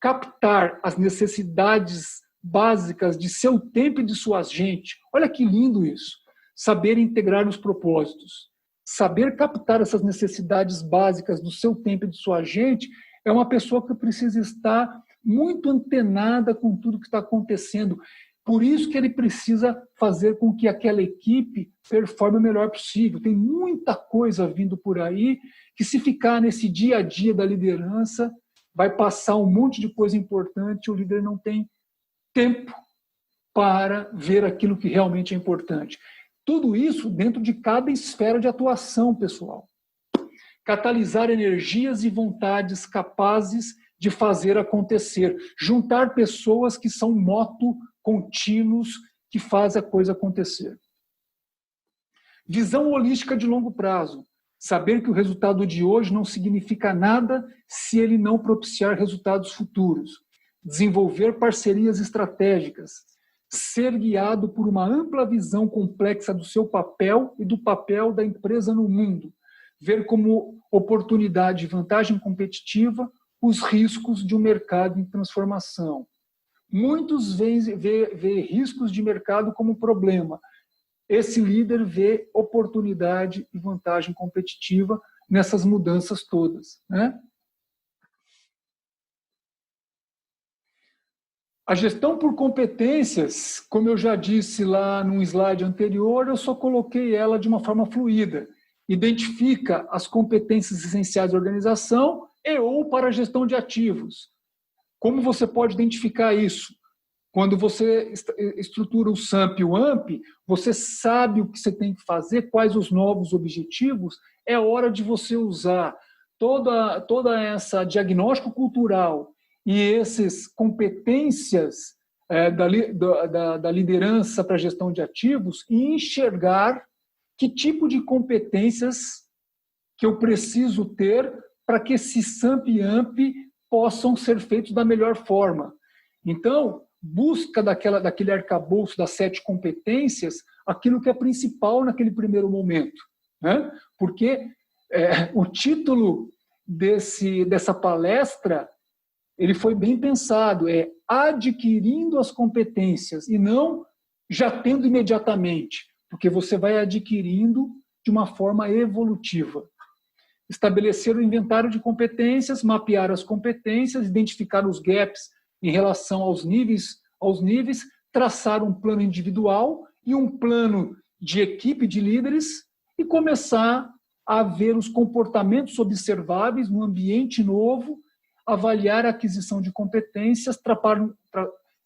Captar as necessidades básicas de seu tempo e de sua gente. Olha que lindo isso. Saber integrar os propósitos. Saber captar essas necessidades básicas do seu tempo e de sua gente é uma pessoa que precisa estar muito antenada com tudo que está acontecendo. Por isso que ele precisa fazer com que aquela equipe performe o melhor possível. Tem muita coisa vindo por aí que, se ficar nesse dia a dia da liderança, vai passar um monte de coisa importante e o líder não tem tempo para ver aquilo que realmente é importante. Tudo isso dentro de cada esfera de atuação, pessoal. Catalisar energias e vontades capazes de fazer acontecer. Juntar pessoas que são moto contínuos que fazem a coisa acontecer. Visão holística de longo prazo. Saber que o resultado de hoje não significa nada se ele não propiciar resultados futuros. Desenvolver parcerias estratégicas. Ser guiado por uma ampla visão complexa do seu papel e do papel da empresa no mundo. Ver como oportunidade e vantagem competitiva os riscos de um mercado em transformação. Muitos vê riscos de mercado como problema. Esse líder vê oportunidade e vantagem competitiva nessas mudanças todas, né? A gestão por competências, como eu já disse lá num slide anterior, eu só coloquei ela de uma forma fluida. Identifica as competências essenciais da organização e ou para a gestão de ativos. Como você pode identificar isso? Quando você estrutura o SAMP e o AMP, você sabe o que você tem que fazer, quais os novos objetivos, é hora de você usar toda essa diagnóstico cultural e essas competências da liderança para a gestão de ativos e enxergar que tipo de competências que eu preciso ter para que esse SAMP e AMP possam ser feitos da melhor forma. Então, busca daquele arcabouço das 7 competências aquilo que é principal naquele primeiro momento, né? Porque o título dessa palestra ele foi bem pensado, é adquirindo as competências e não já tendo imediatamente, porque você vai adquirindo de uma forma evolutiva. Estabelecer o inventário de competências, mapear as competências, identificar os gaps em relação aos níveis, traçar um plano individual e um plano de equipe de líderes e começar a ver os comportamentos observáveis no ambiente novo, avaliar a aquisição de competências,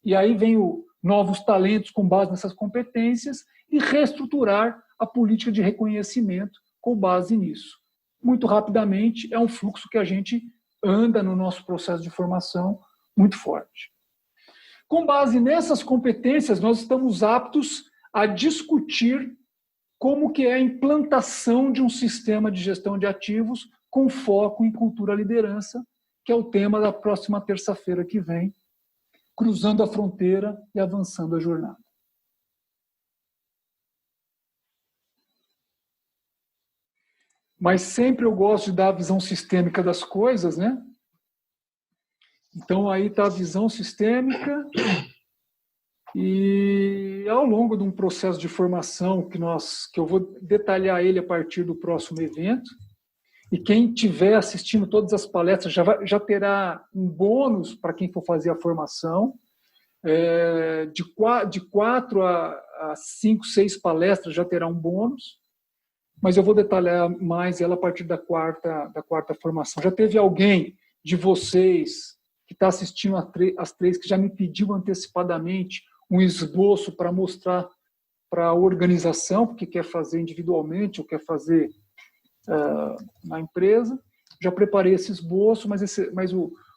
e aí vem novos talentos com base nessas competências e reestruturar a política de reconhecimento com base nisso. muito rapidamente, é um fluxo que a gente anda no nosso processo de formação muito forte. Com base nessas competências, nós estamos aptos a discutir como que é a implantação de um sistema de gestão de ativos com foco em cultura-liderança, que é o tema da próxima terça-feira que vem, cruzando a fronteira e avançando a jornada. Mas sempre eu gosto de dar a visão sistêmica das coisas, né? Então, aí está a visão sistêmica e ao longo de um processo de formação que eu vou detalhar ele a partir do próximo evento, e quem estiver assistindo todas as palestras já terá um bônus para quem for fazer a formação, de 4 a 5, 6 palestras já terá um bônus, mas eu vou detalhar mais ela a partir da quarta formação. Já teve alguém de vocês que está assistindo as 3 que já me pediu antecipadamente um esboço para mostrar para a organização, porque quer fazer individualmente ou quer fazer na empresa. Já preparei esse esboço, mas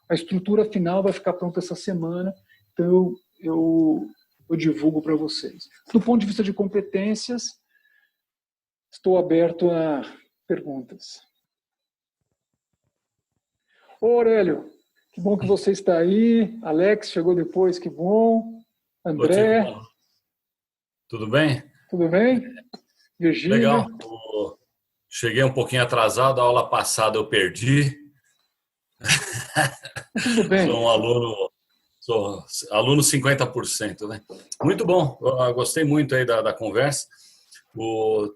a estrutura final vai ficar pronta essa semana, então eu divulgo para vocês. Do ponto de vista de competências, estou aberto a perguntas. Ô Aurélio, que bom que você está aí. Alex chegou depois, que bom. André. Tudo bem? Tudo bem? Virgínia. Legal. Cheguei um pouquinho atrasado, a aula passada eu perdi. Tudo bem. Sou aluno 50%, né? Muito bom, eu gostei muito aí da conversa.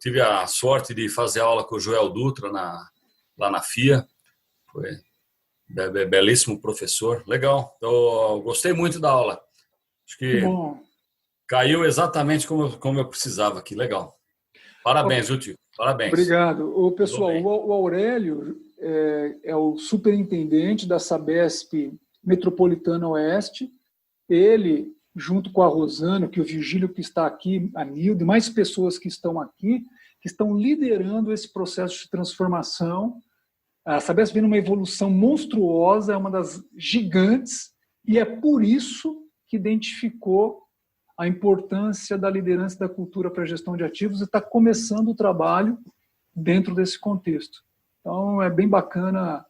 Tive a sorte de fazer aula com o Joel Dutra lá na FIA. Foi belíssimo professor, legal. Eu gostei muito da aula. Acho que caiu exatamente como eu precisava aqui, legal. Parabéns, viu, tio? Parabéns. Obrigado. Pessoal, o Aurélio é o superintendente da Sabesp Metropolitana Oeste. Ele, junto com a Rosana, que o Virgílio que está aqui, a Nilde, mais pessoas que estão aqui, que estão liderando esse processo de transformação. A Sabesp vem numa evolução monstruosa, é uma das gigantes, e é por isso que identificou a importância da liderança e da cultura para a gestão de ativos e está começando o trabalho dentro desse contexto. Então, é bem bacana.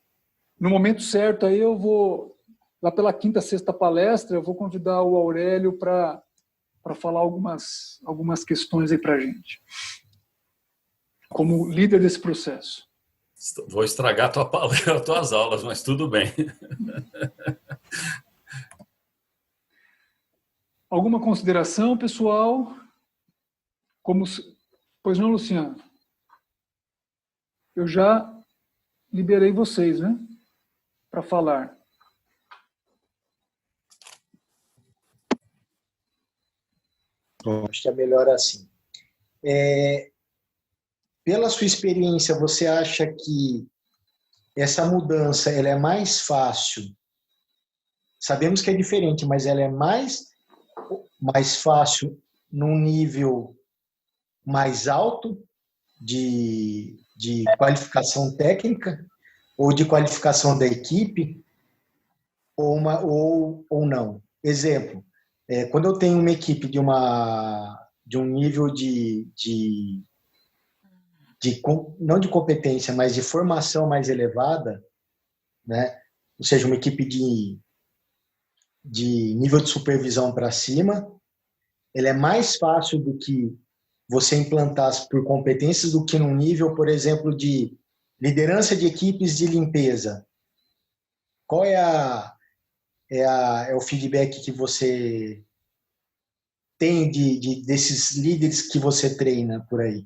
No momento certo, aí eu vou, lá pela 5ª, 6ª palestra, eu vou convidar o Aurélio para falar algumas questões aí para a gente, como líder desse processo. Vou estragar tuas aulas, mas tudo bem. Alguma consideração, pessoal? Pois não, Luciano? Eu já liberei vocês, né? Para falar. Acho que é melhor assim. Pela sua experiência, você acha que essa mudança ela é mais fácil? Sabemos que é diferente, mas ela é mais fácil num nível mais alto de qualificação técnica ou de qualificação da equipe ou não? Exemplo, quando eu tenho uma equipe de um nível não de competência, mas de formação mais elevada, né? Ou seja, uma equipe de nível de supervisão para cima, ele é mais fácil do que você implantar por competências do que num nível, por exemplo, de liderança de equipes de limpeza. Qual é o feedback que você tem desses líderes que você treina por aí?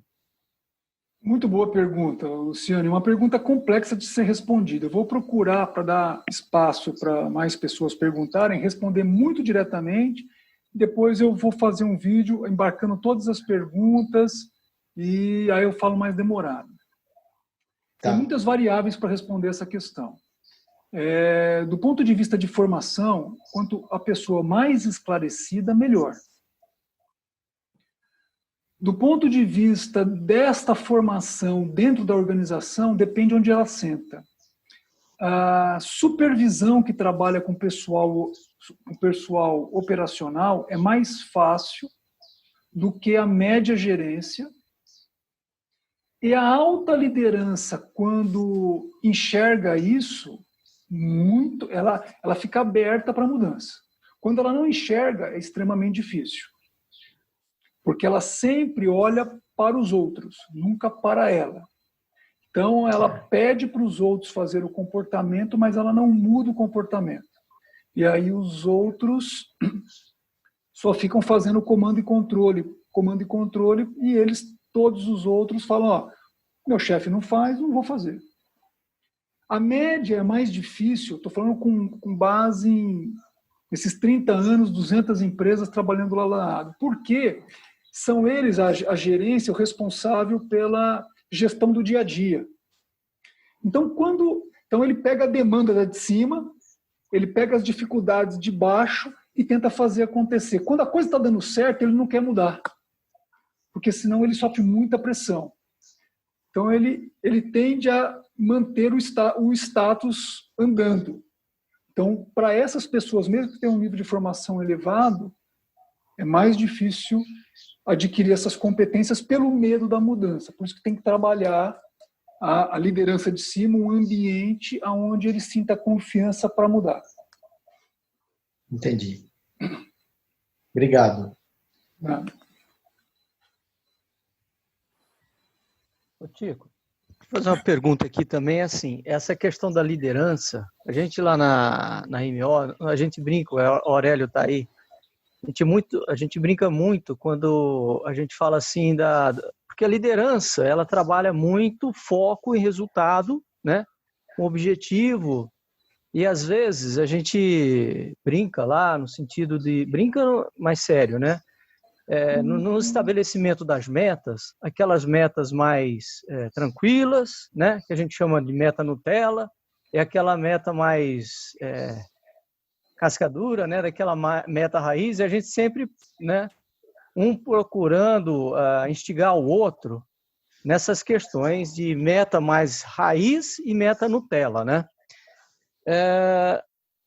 Muito boa pergunta, Luciano. Uma pergunta complexa de ser respondida. Eu vou procurar, para dar espaço para mais pessoas perguntarem, responder muito diretamente. Depois eu vou fazer um vídeo embarcando todas as perguntas e aí eu falo mais demorado. Tá. Tem muitas variáveis para responder essa questão. Do ponto de vista de formação, quanto a pessoa mais esclarecida, melhor. do ponto de vista desta formação dentro da organização, depende onde ela senta. A supervisão que trabalha com o pessoal operacional é mais fácil do que a média gerência. E a alta liderança, quando enxerga isso, ela fica aberta para a mudança. Quando ela não enxerga, é extremamente difícil. Porque ela sempre olha para os outros, nunca para ela. Então, ela pede para os outros fazer o comportamento, mas ela não muda o comportamento. E aí os outros só ficam fazendo comando e controle, e eles, todos os outros, falam, ó, meu chefe não faz, não vou fazer. A média é mais difícil, estou falando com base em esses 30 anos, 200 empresas trabalhando lá lado. Por quê? São eles, a gerência, o responsável pela gestão do dia a dia. Então, ele pega a demanda de cima, ele pega as dificuldades de baixo e tenta fazer acontecer. Quando a coisa está dando certo, ele não quer mudar, porque senão ele sofre muita pressão. Então, ele tende a manter o status andando. Então, para essas pessoas, mesmo que tenham um nível de formação elevado, é mais difícil adquirir essas competências pelo medo da mudança. Por isso que tem que trabalhar a liderança de cima, um ambiente onde ele sinta confiança para mudar. Entendi. Obrigado. Nada. Ô, Tico, vou fazer uma pergunta aqui também, assim, essa questão da liderança, a gente lá na MO, a gente brinca, o Aurélio está aí, a gente brinca muito quando a gente fala assim porque a liderança, ela trabalha muito foco em resultado, né? Com objetivo, e às vezes a gente brinca lá no sentido de, brinca mais sério, né? No estabelecimento das metas, aquelas metas mais tranquilas, né? Que a gente chama de meta Nutella, é aquela meta mais cascadura, né, daquela meta raiz, e a gente sempre, né, procurando instigar o outro nessas questões de meta mais raiz e meta Nutella, né?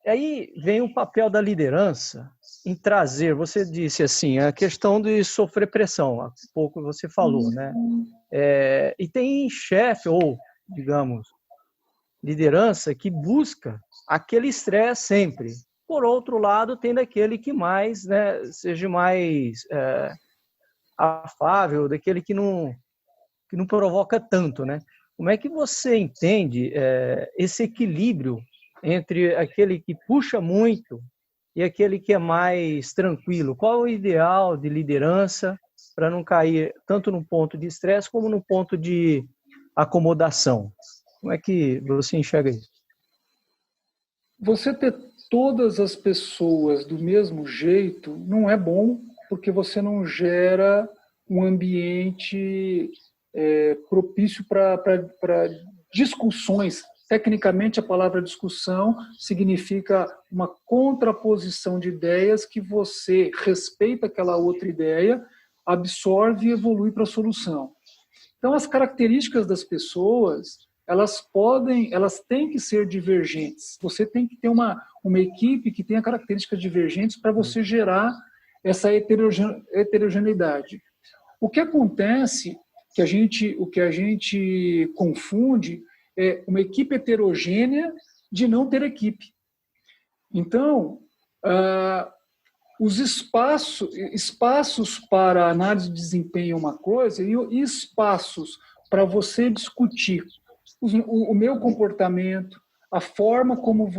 Aí vem o papel da liderança em trazer, você disse assim, a questão de sofrer pressão, há pouco você falou, né? E tem chefe ou, digamos, liderança que busca aquele estresse sempre. Por outro lado, tem daquele que mais, né, seja mais afável, daquele que não provoca tanto, né? Como é que você entende esse equilíbrio entre aquele que puxa muito e aquele que é mais tranquilo? Qual é o ideal de liderança para não cair tanto no ponto de estresse como no ponto de acomodação? Como é que você enxerga isso? Você ter todas as pessoas do mesmo jeito não é bom, porque você não gera um ambiente propício para discussões. Tecnicamente, a palavra discussão significa uma contraposição de ideias que você respeita aquela outra ideia, absorve e evolui para a solução. Então, as características das pessoas, elas têm que ser divergentes. Você tem que ter uma equipe que tenha características divergentes para você gerar essa heterogeneidade. O que acontece, o que a gente confunde, é uma equipe heterogênea de não ter equipe. Então, os espaços para análise de desempenho é uma coisa, e espaços para você discutir o meu comportamento, a forma como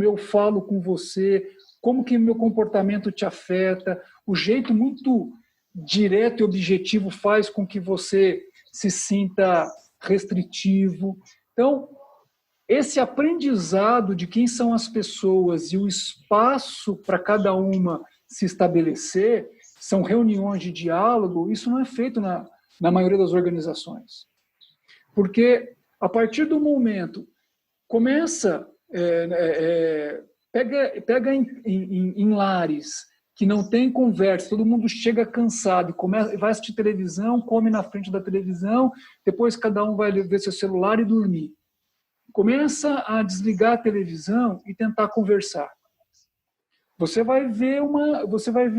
eu falo com você, como que meu comportamento te afeta, o jeito muito direto e objetivo faz com que você se sinta restritivo. Então, esse aprendizado de quem são as pessoas e o espaço para cada uma se estabelecer, são reuniões de diálogo, isso não é feito na maioria das organizações. Porque, a partir do momento, pega em lares que não tem conversa, todo mundo chega cansado e vai assistir televisão, come na frente da televisão, depois cada um vai ver seu celular e dormir. Começa a desligar a televisão e tentar conversar. Você vai ver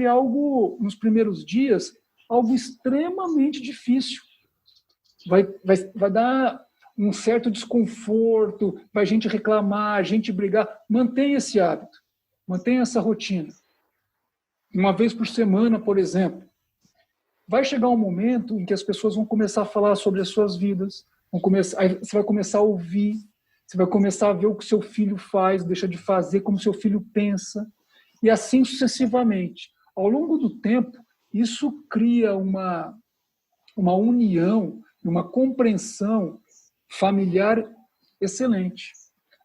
algo nos primeiros dias, algo extremamente difícil. Vai dar um certo desconforto, vai gente reclamar, gente brigar. Mantenha esse hábito, mantenha essa rotina. Uma vez por semana, por exemplo. Vai chegar um momento em que as pessoas vão começar a falar sobre as suas vidas, aí você vai começar a ouvir, você vai começar a ver o que seu filho faz, deixa de fazer, como seu filho pensa, e assim sucessivamente. Ao longo do tempo, isso cria uma união, uma compreensão familiar excelente.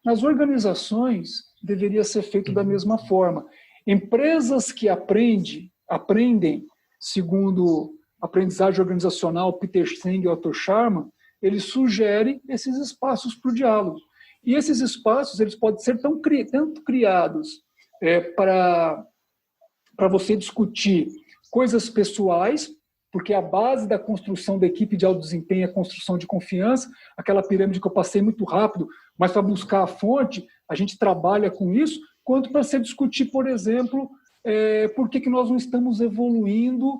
Nas organizações, deveria ser feito da mesma forma. Empresas que aprendem, segundo a aprendizagem organizacional Peter Senge e Otto Scharmer, ele sugere esses espaços para o diálogo. E esses espaços eles podem ser tanto criados para você discutir coisas pessoais, porque a base da construção da equipe de alto desempenho é a construção de confiança, aquela pirâmide que eu passei muito rápido, mas para buscar a fonte, a gente trabalha com isso, quanto para você discutir, por exemplo, por que nós não estamos evoluindo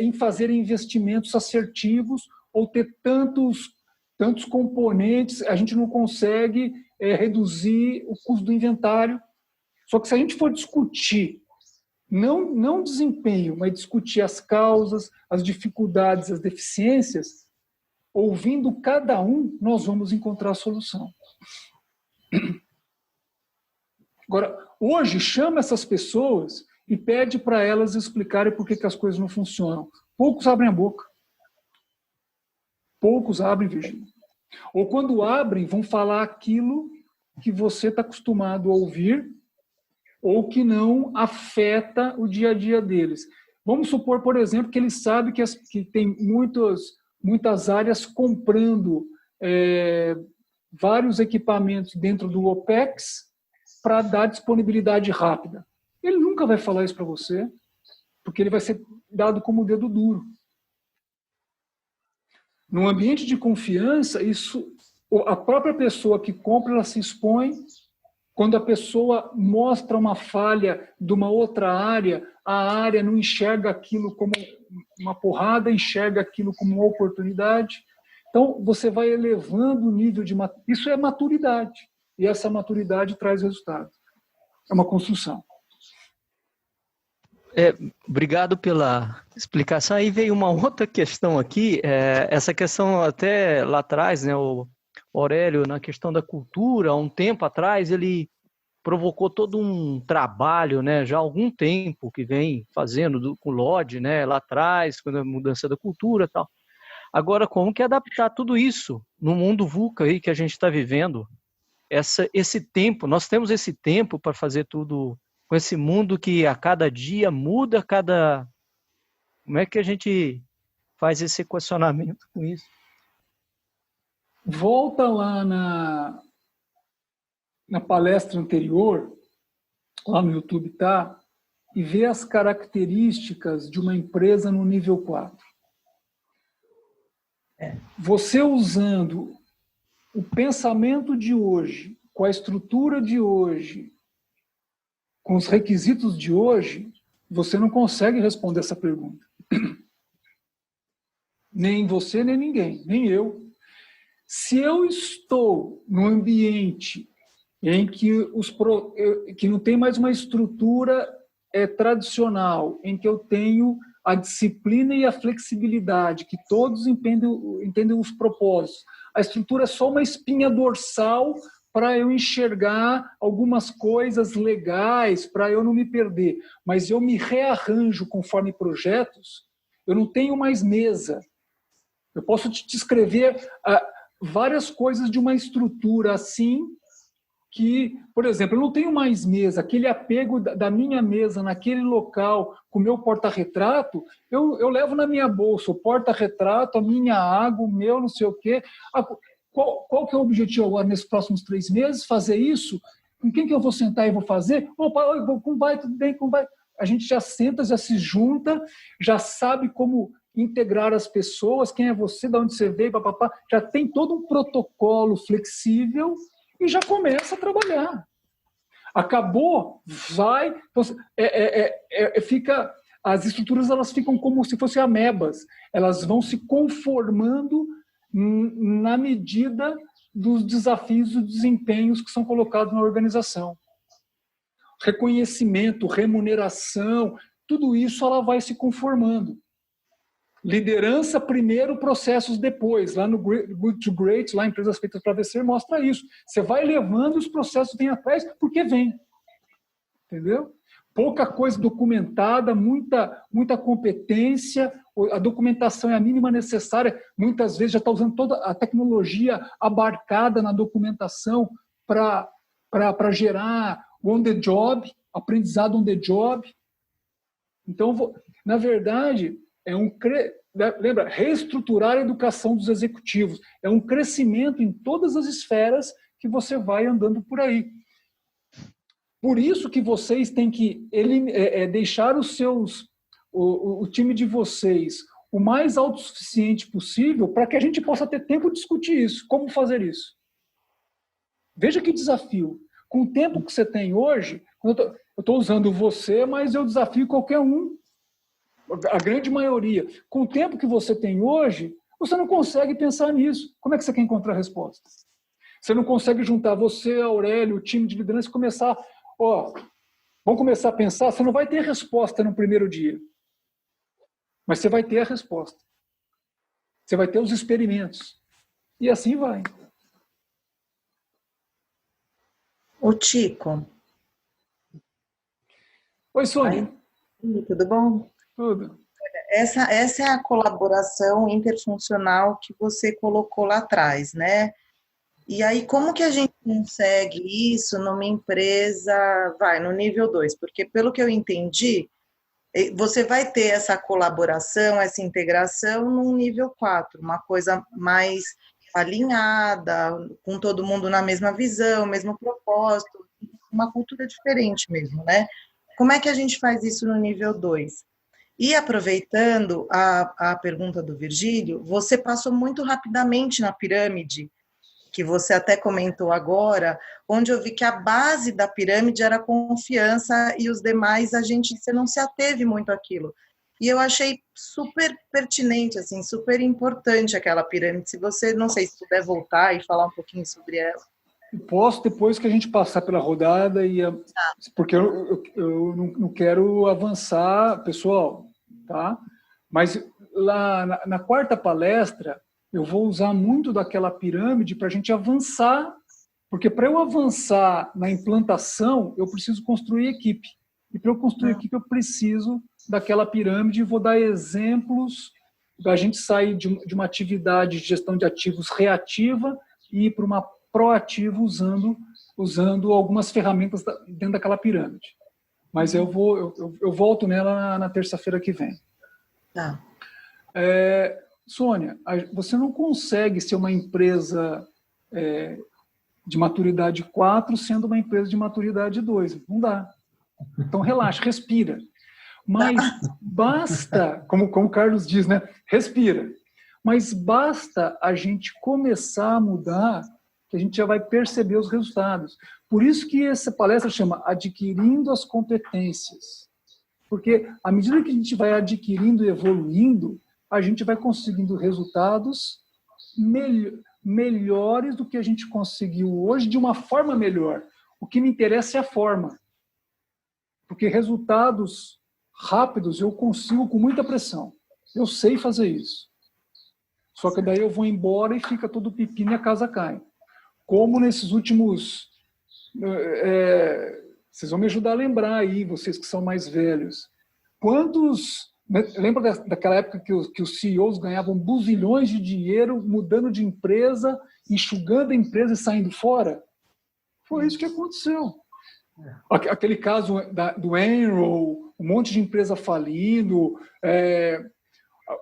em fazer investimentos assertivos ou ter tantos componentes, a gente não consegue reduzir o custo do inventário. Só que se a gente for discutir, não desempenho, mas discutir as causas, as dificuldades, as deficiências, ouvindo cada um, nós vamos encontrar a solução. Agora, hoje, chama essas pessoas e pede para elas explicarem por que as coisas não funcionam. Poucos abrem a boca. Poucos abrem, Virgínia. Ou quando abrem, vão falar aquilo que você está acostumado a ouvir ou que não afeta o dia a dia deles. Vamos supor, por exemplo, que eles sabem que tem muitas áreas comprando vários equipamentos dentro do OPEX para dar disponibilidade rápida. Ele nunca vai falar isso para você, porque ele vai ser dado como dedo duro. Num ambiente de confiança, a própria pessoa que compra, ela se expõe. Quando a pessoa mostra uma falha de uma outra área, a área não enxerga aquilo como uma porrada, enxerga aquilo como uma oportunidade. Então, você vai elevando o nível de maturidade. Isso é maturidade. E essa maturidade traz resultado. É uma construção. Obrigado pela explicação. Aí veio uma outra questão aqui, essa questão até lá atrás, né, o Aurélio, na questão da cultura, há um tempo atrás, ele provocou todo um trabalho, né, já há algum tempo que vem fazendo com o Lodge, né, lá atrás, quando a mudança da cultura e tal. Agora, como que adaptar tudo isso no mundo VUCA aí que a gente está vivendo? Esse tempo, nós temos esse tempo para fazer tudo com esse mundo que a cada dia muda, Como é que a gente faz esse equacionamento com isso? Volta lá na palestra anterior, lá no YouTube tá, e vê as características de uma empresa no nível 4. Você usando o pensamento de hoje, com a estrutura de hoje, com os requisitos de hoje, você não consegue responder essa pergunta. Nem você, nem ninguém, nem eu. Se eu estou num ambiente em que não tem mais uma estrutura tradicional, em que eu tenho a disciplina e a flexibilidade, que todos entendem os propósitos, a estrutura é só uma espinha dorsal para eu enxergar algumas coisas legais, para eu não me perder. Mas eu me rearranjo conforme projetos, eu não tenho mais mesa. Eu posso te descrever várias coisas de uma estrutura assim, que, por exemplo, eu não tenho mais mesa, aquele apego da minha mesa naquele local com o meu porta-retrato, eu levo na minha bolsa o porta-retrato, a minha água, o meu não sei o quê. Qual que é o objetivo agora nesses próximos 3 meses? Fazer isso? Com quem que eu vou sentar e vou fazer? Opa, como vai? Tudo bem? Como vai? a gente já senta, já se junta, já sabe como integrar as pessoas, quem é você, de onde você veio, papapá, já tem todo um protocolo flexível e já começa a trabalhar. Acabou, vai, então, fica, as estruturas elas ficam como se fossem amebas, elas vão se conformando na medida dos desafios e desempenhos que são colocados na organização. Reconhecimento, remuneração, tudo isso ela vai se conformando. Liderança primeiro, processos depois. Lá no Good to Great, lá Empresas Feitas para Vencer, mostra isso. Você vai levando e os processos vêm atrás porque vem. Entendeu? Pouca coisa documentada, muita competência, a documentação é a mínima necessária. Muitas vezes já está usando toda a tecnologia abarcada na documentação para gerar on the job, aprendizado on the job. Então, na verdade, lembra, reestruturar a educação dos executivos. É um crescimento em todas as esferas que você vai andando por aí. Por isso que vocês têm que deixar o time de vocês o mais autossuficiente possível para que a gente possa ter tempo de discutir isso. Como fazer isso? Veja que desafio. Com o tempo que você tem hoje, eu estou usando você, mas eu desafio qualquer um, a grande maioria. Com o tempo que você tem hoje, você não consegue pensar nisso. Como é que você quer encontrar respostas? Você não consegue juntar você, Aurélio, o time de liderança e começar... vamos começar a pensar, você não vai ter resposta no primeiro dia. Mas você vai ter a resposta. Você vai ter os experimentos. E assim vai. Ô, Tico. Oi, Sônia. Tudo bom? Tudo. Essa é a colaboração interfuncional que você colocou lá atrás, né? E aí, como que a gente consegue isso numa empresa, no nível 2? Porque, pelo que eu entendi, você vai ter essa colaboração, essa integração num nível 4, uma coisa mais alinhada, com todo mundo na mesma visão, mesmo propósito, uma cultura diferente mesmo, né? Como é que a gente faz isso no nível 2? E aproveitando a pergunta do Virgílio, você passou muito rapidamente na pirâmide, que você até comentou agora, onde eu vi que a base da pirâmide era a confiança e os demais, você não se ateve muito àquilo. E eu achei super pertinente, assim, super importante aquela pirâmide. Se você, não sei se puder voltar e falar um pouquinho sobre ela. Posso, depois que a gente passar pela rodada, porque eu não quero avançar, pessoal, tá? Mas lá na quarta palestra, eu vou usar muito daquela pirâmide para a gente avançar, porque para eu avançar na implantação, eu preciso construir equipe. E para eu construir equipe, eu preciso daquela pirâmide e vou dar exemplos da gente sair de uma atividade de gestão de ativos reativa e ir para uma proativa usando algumas ferramentas dentro daquela pirâmide. Mas eu volto nela na terça-feira que vem. Tá. Sônia, você não consegue ser uma empresa de maturidade 4 sendo uma empresa de maturidade 2. Não dá. Então, relaxa, respira. Mas basta, como o Carlos diz, né? Respira. Mas basta a gente começar a mudar que a gente já vai perceber os resultados. Por isso que essa palestra chama Adquirindo as Competências. Porque à medida que a gente vai adquirindo e evoluindo, a gente vai conseguindo resultados melhores do que a gente conseguiu hoje, de uma forma melhor. O que me interessa é a forma. Porque resultados rápidos eu consigo com muita pressão. Eu sei fazer isso. Só que daí eu vou embora e fica todo pepino e a casa cai. Como nesses últimos... vocês vão me ajudar a lembrar aí, vocês que são mais velhos. Lembra daquela época que os CEOs ganhavam buzilhões de dinheiro mudando de empresa, enxugando a empresa e saindo fora? Foi isso que aconteceu. Aquele caso do Enron, um monte de empresa falindo,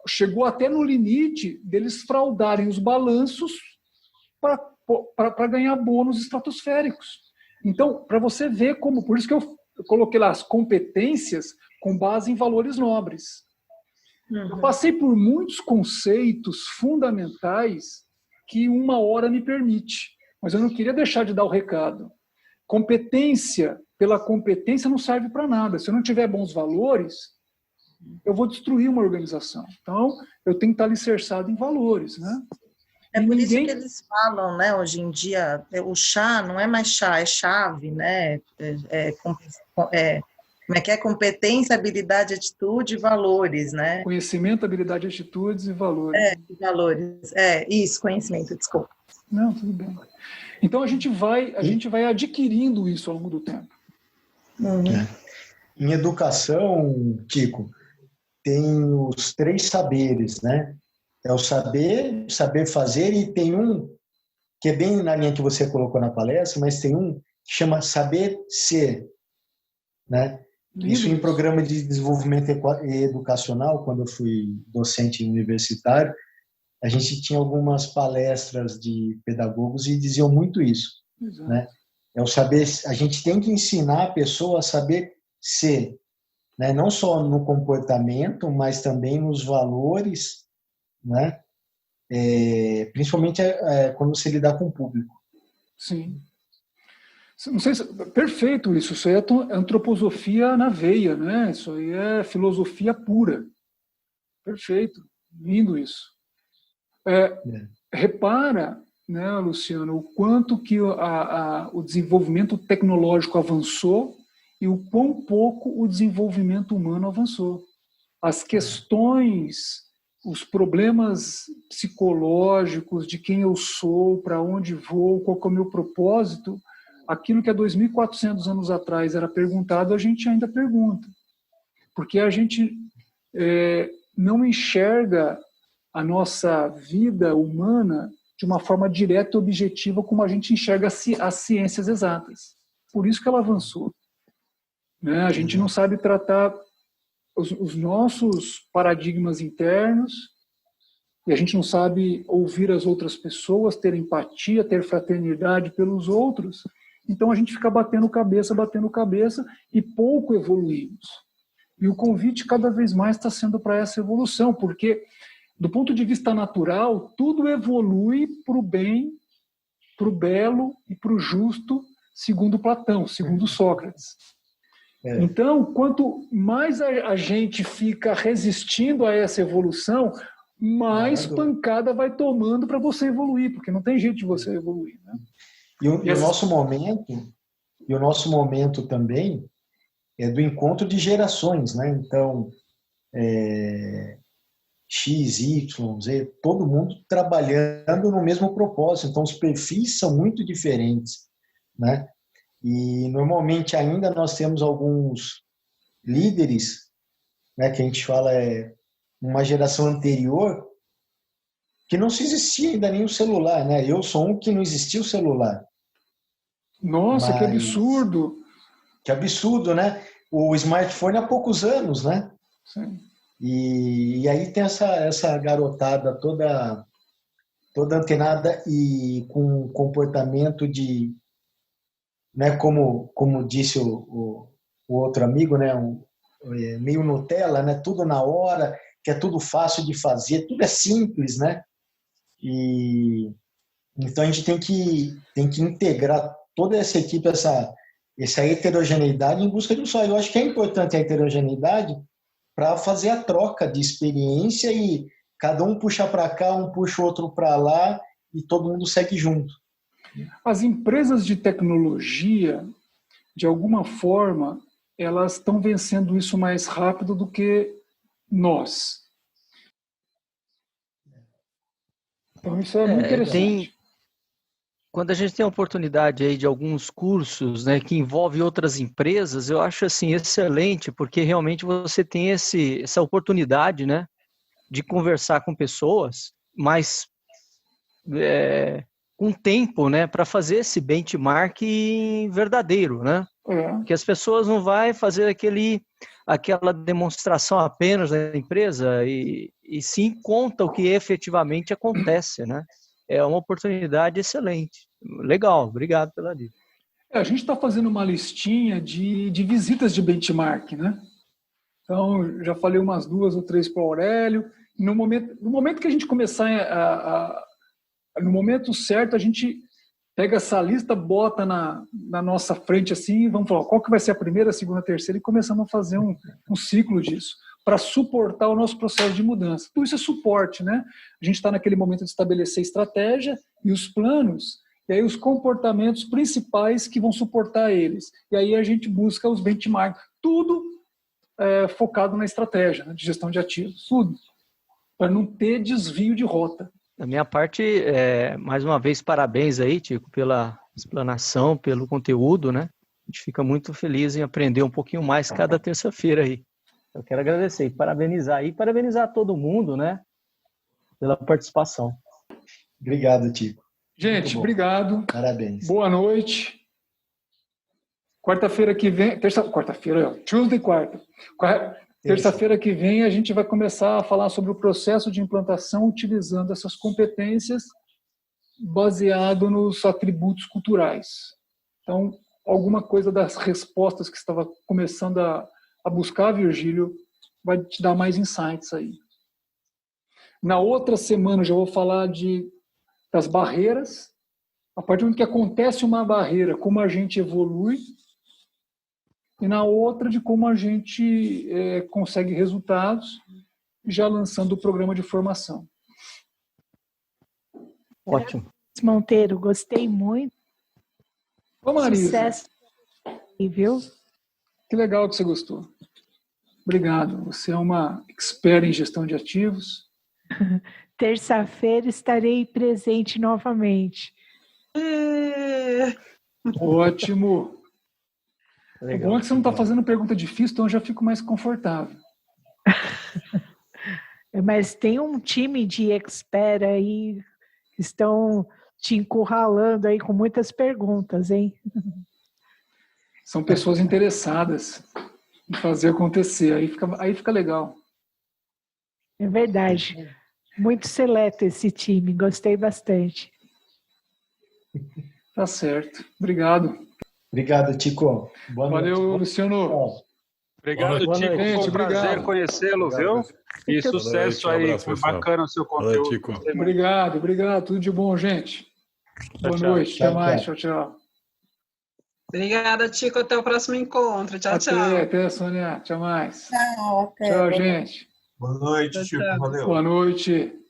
chegou até no limite deles fraudarem os balanços para ganhar bônus estratosféricos. Então, para você ver como... Por isso que eu coloquei lá as competências, com base em valores nobres. Eu Uhum. passei por muitos conceitos fundamentais que uma hora me permite, mas eu não queria deixar de dar o recado. Competência pela competência não serve para nada. Se eu não tiver bons valores, eu vou destruir uma organização. Então, eu tenho que estar alicerçado em valores, né? É E por isso que ninguém... eles falam, né, hoje em dia, o chá não é mais chá, é chave, né? Como é que é? Competência, habilidade, atitude e valores, né? Conhecimento, habilidade, atitudes e valores. Valores. Isso, conhecimento, desculpa. Não, tudo bem. Então, a gente vai adquirindo isso ao longo do tempo. Uhum. Em educação, Tico, tem os 3 saberes, né? É o saber fazer, e tem um que é bem na linha que você colocou na palestra, mas tem um que chama saber ser, né? Isso em programa de desenvolvimento educacional, quando eu fui docente universitário, a gente tinha algumas palestras de pedagogos e diziam muito isso, Exato. né? É o saber, a gente tem que ensinar a pessoa a saber ser, né? Não só no comportamento, mas também nos valores, né? Principalmente quando você lidar com o público. Sim. Não sei se... Perfeito isso. Isso aí é antroposofia na veia, né? Isso aí é filosofia pura. Perfeito. Lindo isso. Repara, né, Luciano, o quanto que o desenvolvimento tecnológico avançou e o quão pouco o desenvolvimento humano avançou. As questões, os problemas psicológicos de quem eu sou, para onde vou, qual é o meu propósito, aquilo que há 2.400 anos atrás era perguntado, a gente ainda pergunta. Porque a gente não enxerga a nossa vida humana de uma forma direta e objetiva como a gente enxerga as ciências exatas. Por isso que ela avançou. Né? A gente não sabe tratar os nossos paradigmas internos, e a gente não sabe ouvir as outras pessoas, ter empatia, ter fraternidade pelos outros. Então a gente fica batendo cabeça, e pouco evoluímos. E o convite cada vez mais está sendo para essa evolução, porque do ponto de vista natural, tudo evolui para o bem, para o belo e para o justo, segundo Platão, segundo Sócrates. Então, quanto mais a gente fica resistindo a essa evolução, mais pancada vai tomando para você evoluir, porque não tem jeito de você evoluir. Né? E o nosso momento também é do encontro de gerações, né? Então, X, Y, Z, todo mundo trabalhando no mesmo propósito. Então, os perfis são muito diferentes, né? E, normalmente, ainda nós temos alguns líderes, né, que a gente fala uma geração anterior, que não se existia ainda nem o celular, né? Eu sou um que não existia o celular. Nossa, que absurdo! Que absurdo, né? O smartphone há poucos anos, né? Sim. E aí tem essa garotada toda antenada e com comportamento de, né, como disse o outro amigo, né, meio Nutella, né, tudo na hora, que é tudo fácil de fazer, tudo é simples, né? E então a gente tem que integrar toda essa equipe, essa heterogeneidade em busca de um só. Eu acho que é importante a heterogeneidade para fazer a troca de experiência e cada um puxa para cá, um puxa o outro para lá e todo mundo segue junto. As empresas de tecnologia, de alguma forma, elas estão vencendo isso mais rápido do que nós. Então isso é muito interessante. Quando a gente tem a oportunidade aí de alguns cursos, né, que envolvem outras empresas, eu acho assim excelente, porque realmente você tem essa oportunidade, né, de conversar com pessoas, mas com tempo, né, para fazer esse benchmark verdadeiro, né? Porque as pessoas não vão fazer aquela demonstração apenas da empresa e sim conta o que efetivamente acontece, né? É uma oportunidade excelente. Legal, obrigado pela dica. A gente está fazendo uma listinha de visitas de benchmark, né? Então, já falei umas 2 ou 3 para o Aurélio. No momento que a gente começar no momento certo, a gente pega essa lista, bota na nossa frente assim, e vamos falar qual que vai ser a primeira, a segunda, a terceira, e começamos a fazer um ciclo disso, para suportar o nosso processo de mudança. Tudo isso é suporte, né? A gente está naquele momento de estabelecer estratégia e os planos, e aí os comportamentos principais que vão suportar eles. E aí a gente busca os benchmarks, tudo focado na estratégia, né, de gestão de ativos, tudo, para não ter desvio de rota. Da minha parte, mais uma vez, parabéns aí, Tico, pela explanação, pelo conteúdo, né? A gente fica muito feliz em aprender um pouquinho mais cada terça-feira aí. Eu quero agradecer e parabenizar todo mundo, né? Pela participação. Obrigado, Tico. Gente, obrigado. Parabéns. Boa noite. Quarta-feira que vem... Tuesday, quarta. Terça-feira que vem a gente vai começar a falar sobre o processo de implantação utilizando essas competências baseado nos atributos culturais. Então, alguma coisa das respostas que você estava começando a buscar, Virgílio, vai te dar mais insights aí. Na outra semana eu já vou falar das barreiras. A partir do momento que acontece uma barreira, como a gente evolui, e na outra de como a gente consegue resultados, já lançando o programa de formação. Ótimo. Monteiro, gostei muito. Ô, Marisa, Sucesso, viu? que legal que você gostou. Obrigado. Você é uma expert em gestão de ativos. Terça-feira estarei presente novamente. Ótimo. Legal. O bom é que você não está fazendo pergunta difícil, então eu já fico mais confortável. Mas tem um time de expert aí que estão te encurralando aí com muitas perguntas, hein? São pessoas interessadas em fazer acontecer. Aí fica legal. É verdade. Muito seleto esse time, gostei bastante. Tá certo. Obrigado. Obrigado, Tico. Boa Valeu, noite. Luciano. Obrigado, Boa Tico. noite. Foi um prazer Obrigado. conhecê-lo, viu? E sucesso Boa noite, um aí. abraço, Foi pessoal. bacana o seu Valeu, conteúdo. Tico. Gostei muito. Obrigado. Tudo de bom, gente. Boa tchau. noite. Até Tchau, mais. tchau. Tchau. Obrigada, Tico. Até o próximo encontro. Tchau, tchau. Até, Sônia. Até mais. Tchau, até. Tchau, gente. Boa noite, Tchau, Chico. tchau. Valeu. Boa noite.